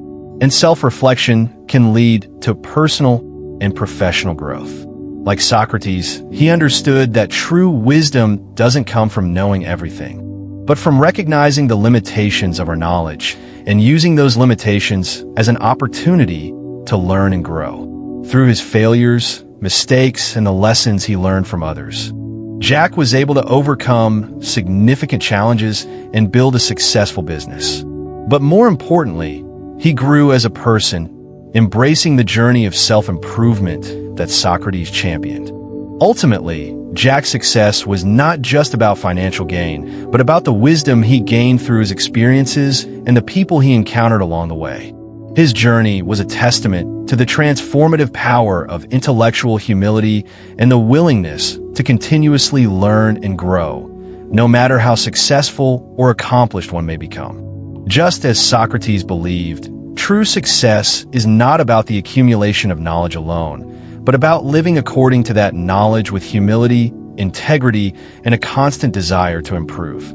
and self-reflection can lead to personal and professional growth. Like Socrates, he understood that true wisdom doesn't come from knowing everything, but from recognizing the limitations of our knowledge and using those limitations as an opportunity to learn and grow. Through his failures, mistakes, and the lessons he learned from others, Jack was able to overcome significant challenges and build a successful business. But more importantly, he grew as a person, embracing the journey of self-improvement that Socrates championed. Ultimately, Jack's success was not just about financial gain, but about the wisdom he gained through his experiences and the people he encountered along the way. His journey was a testament to the transformative power of intellectual humility and the willingness to continuously learn and grow, no matter how successful or accomplished one may become. Just as Socrates believed, true success is not about the accumulation of knowledge alone, but about living according to that knowledge with humility, integrity, and a constant desire to improve.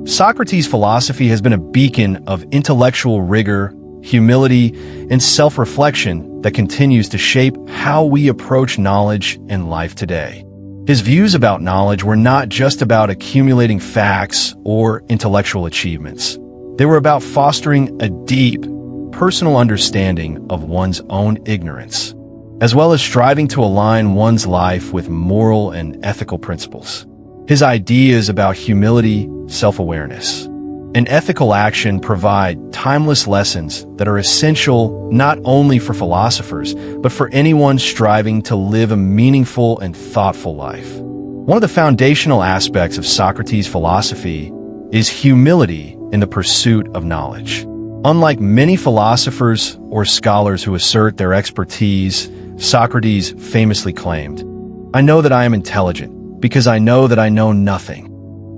Socrates' philosophy has been a beacon of intellectual rigor, humility, and self-reflection that continues to shape how we approach knowledge and life today. His views about knowledge were not just about accumulating facts or intellectual achievements. They were about fostering a deep, personal understanding of one's own ignorance, as well as striving to align one's life with moral and ethical principles. His ideas about humility, self-awareness, and ethical action provide timeless lessons that are essential not only for philosophers, but for anyone striving to live a meaningful and thoughtful life. One of the foundational aspects of Socrates' philosophy is humility in the pursuit of knowledge. Unlike many philosophers or scholars who assert their expertise, Socrates famously claimed, "I know that I am intelligent because I know that I know nothing."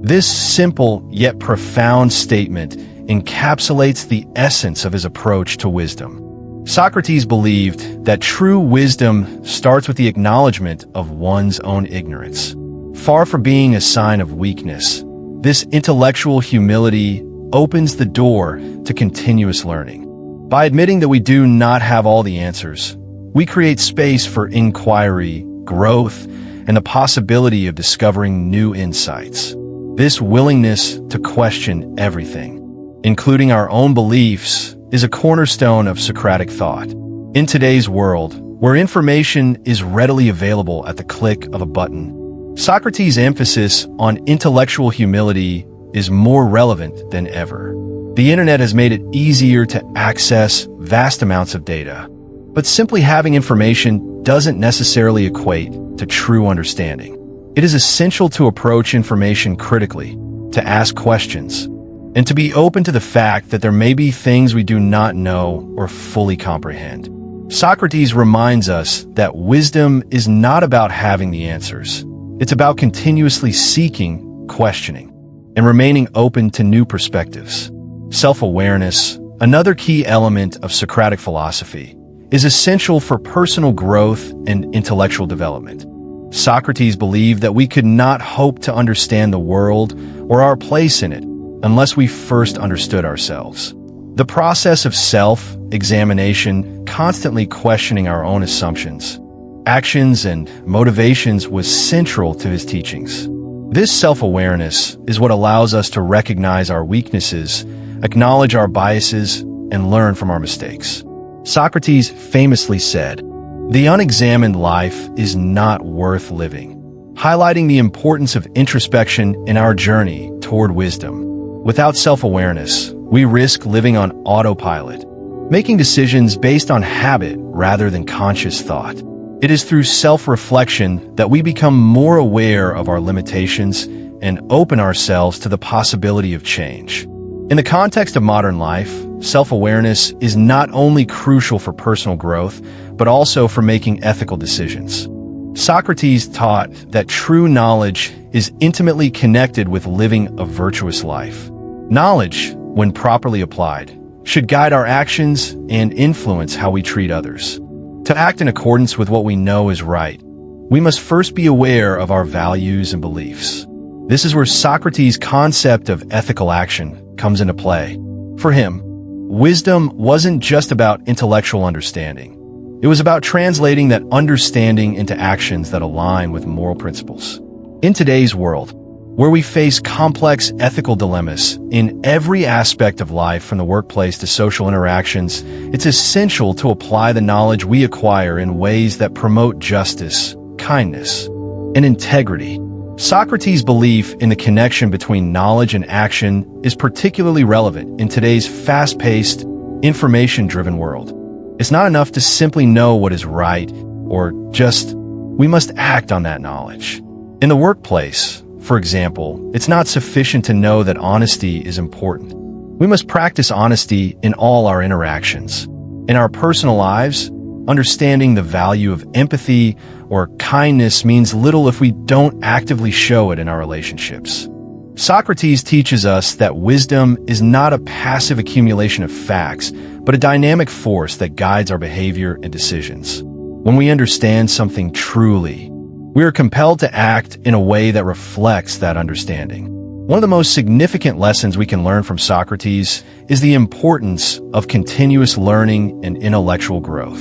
This simple yet profound statement encapsulates the essence of his approach to wisdom. Socrates believed that true wisdom starts with the acknowledgement of one's own ignorance. Far from being a sign of weakness, this intellectual humility opens the door to continuous learning. By admitting that we do not have all the answers, we create space for inquiry, growth, and the possibility of discovering new insights. This willingness to question everything, including our own beliefs, is a cornerstone of Socratic thought. In today's world, where information is readily available at the click of a button, Socrates' emphasis on intellectual humility is more relevant than ever. The internet has made it easier to access vast amounts of data, but simply having information doesn't necessarily equate to true understanding. It is essential to approach information critically, to ask questions, and to be open to the fact that there may be things we do not know or fully comprehend. Socrates reminds us that wisdom is not about having the answers. It's about continuously seeking, questioning, and remaining open to new perspectives. Self-awareness, another key element of Socratic philosophy, is essential for personal growth and intellectual development. Socrates believed that we could not hope to understand the world or our place in it unless we first understood ourselves. The process of self-examination, constantly questioning our own assumptions, actions, and motivations was central to his teachings. This self-awareness is what allows us to recognize our weaknesses, acknowledge our biases, and learn from our mistakes. Socrates famously said, "The unexamined life is not worth living," highlighting the importance of introspection in our journey toward wisdom. Without self-awareness, we risk living on autopilot, making decisions based on habit rather than conscious thought. It is through self-reflection that we become more aware of our limitations and open ourselves to the possibility of change. In the context of modern life, self-awareness is not only crucial for personal growth, but also for making ethical decisions. Socrates taught that true knowledge is intimately connected with living a virtuous life. Knowledge, when properly applied, should guide our actions and influence how we treat others. To act in accordance with what we know is right, we must first be aware of our values and beliefs. This is where Socrates' concept of ethical action comes into play. For him, wisdom wasn't just about intellectual understanding. It was about translating that understanding into actions that align with moral principles. In today's world, where we face complex ethical dilemmas in every aspect of life, from the workplace to social interactions, it's essential to apply the knowledge we acquire in ways that promote justice, kindness, and integrity. Socrates' belief in the connection between knowledge and action is particularly relevant in today's fast-paced, information-driven world. It's not enough to simply know what is right, we must act on that knowledge. In the workplace, for example, it's not sufficient to know that honesty is important. We must practice honesty in all our interactions. In our personal lives, understanding the value of empathy or kindness means little if we don't actively show it in our relationships. Socrates teaches us that wisdom is not a passive accumulation of facts, but a dynamic force that guides our behavior and decisions. When we understand something truly, we are compelled to act in a way that reflects that understanding. One of the most significant lessons we can learn from Socrates is the importance of continuous learning and intellectual growth.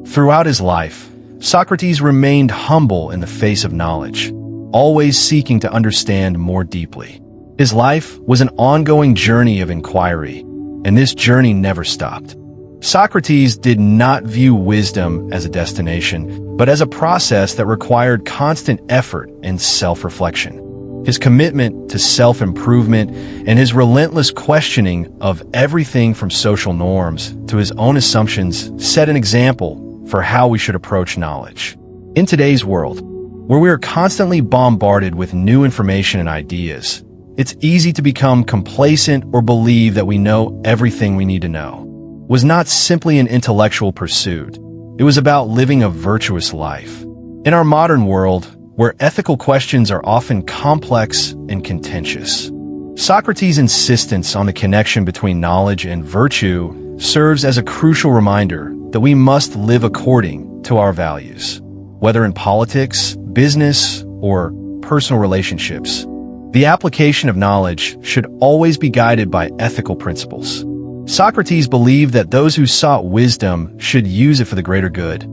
Throughout his life, Socrates remained humble in the face of knowledge, always seeking to understand more deeply. His life was an ongoing journey of inquiry, and this journey never stopped. Socrates did not view wisdom as a destination, but as a process that required constant effort and self-reflection. His commitment to self-improvement and his relentless questioning of everything from social norms to his own assumptions set an example for how we should approach knowledge. In today's world, where we are constantly bombarded with new information and ideas, it's easy to become complacent or believe that we know everything we need to know. It was not simply an intellectual pursuit. It was about living a virtuous life. In our modern world, where ethical questions are often complex and contentious, Socrates' insistence on the connection between knowledge and virtue serves as a crucial reminder that we must live according to our values. Whether in politics, business, or personal relationships, the application of knowledge should always be guided by ethical principles. Socrates believed that those who sought wisdom should use it for the greater good,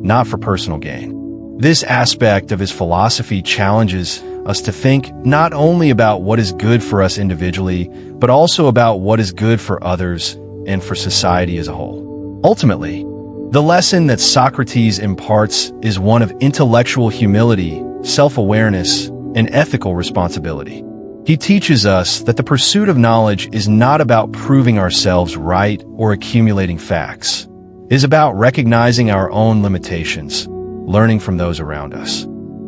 not for personal gain. This aspect of his philosophy challenges us to think not only about what is good for us individually, but also about what is good for others and for society as a whole. Ultimately, the lesson that Socrates imparts is one of intellectual humility, self-awareness, and ethical responsibility. He teaches us that the pursuit of knowledge is not about proving ourselves right or accumulating facts. It is about recognizing our own limitations, learning from those around us,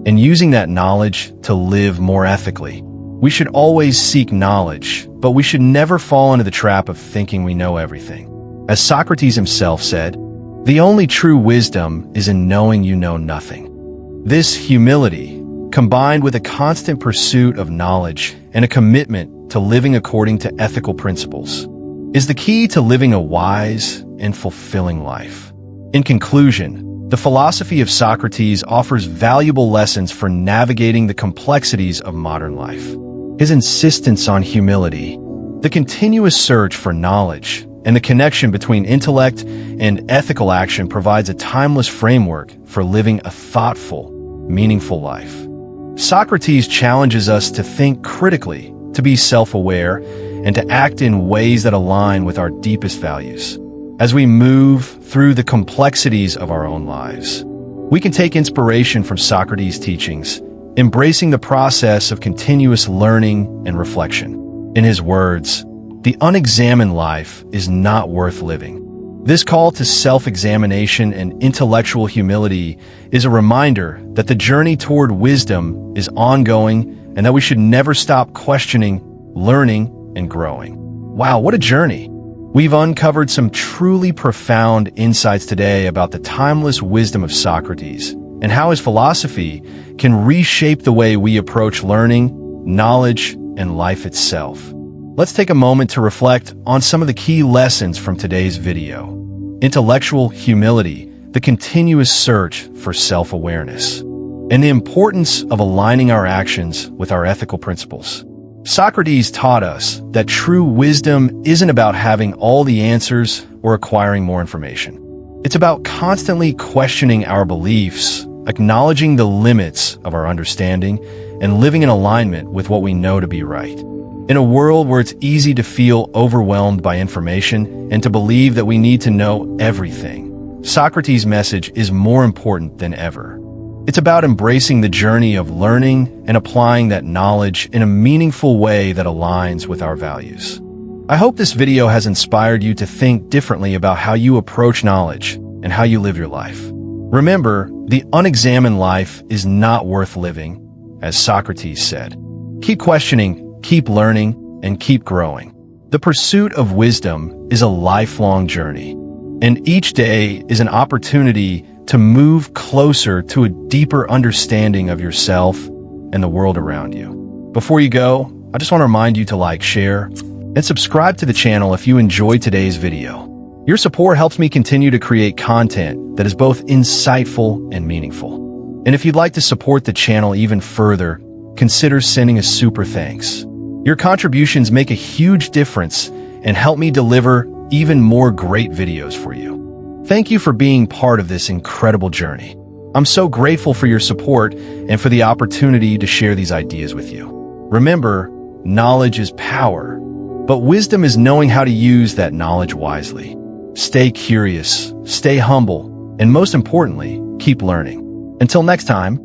and using that knowledge to live more ethically. We should always seek knowledge, but we should never fall into the trap of thinking we know everything. As Socrates himself said, "The only true wisdom is in knowing you know nothing." This humility, combined with a constant pursuit of knowledge and a commitment to living according to ethical principles, is the key to living a wise and fulfilling life. In conclusion, the philosophy of Socrates offers valuable lessons for navigating the complexities of modern life. His insistence on humility, the continuous search for knowledge, and the connection between intellect and ethical action provides a timeless framework for living a thoughtful, meaningful life. Socrates challenges us to think critically, to be self-aware, and to act in ways that align with our deepest values. As we move through the complexities of our own lives, we can take inspiration from Socrates' teachings, embracing the process of continuous learning and reflection. In his words, "The unexamined life is not worth living." This call to self-examination and intellectual humility is a reminder that the journey toward wisdom is ongoing and that we should never stop questioning, learning, and growing. Wow, what a journey! We've uncovered some truly profound insights today about the timeless wisdom of Socrates and how his philosophy can reshape the way we approach learning, knowledge, and life itself. Let's take a moment to reflect on some of the key lessons from today's video. Intellectual humility, the continuous search for self-awareness, and the importance of aligning our actions with our ethical principles. Socrates taught us that true wisdom isn't about having all the answers or acquiring more information. It's about constantly questioning our beliefs, acknowledging the limits of our understanding, and living in alignment with what we know to be right. In a world where it's easy to feel overwhelmed by information and to believe that we need to know everything, Socrates' message is more important than ever. It's about embracing the journey of learning and applying that knowledge in a meaningful way that aligns with our values. I hope this video has inspired you to think differently about how you approach knowledge and how you live your life. Remember, the unexamined life is not worth living, as Socrates said. Keep questioning, keep learning, and keep growing. The pursuit of wisdom is a lifelong journey, and each day is an opportunity to move closer to a deeper understanding of yourself and the world around you. Before you go, I just want to remind you to like, share, and subscribe to the channel if you enjoyed today's video. Your support helps me continue to create content that is both insightful and meaningful. And if you'd like to support the channel even further, consider sending a super thanks. Your contributions make a huge difference and help me deliver even more great videos for you. Thank you for being part of this incredible journey. I'm so grateful for your support and for the opportunity to share these ideas with you. Remember, knowledge is power, but wisdom is knowing how to use that knowledge wisely. Stay curious, stay humble, and most importantly, keep learning. Until next time,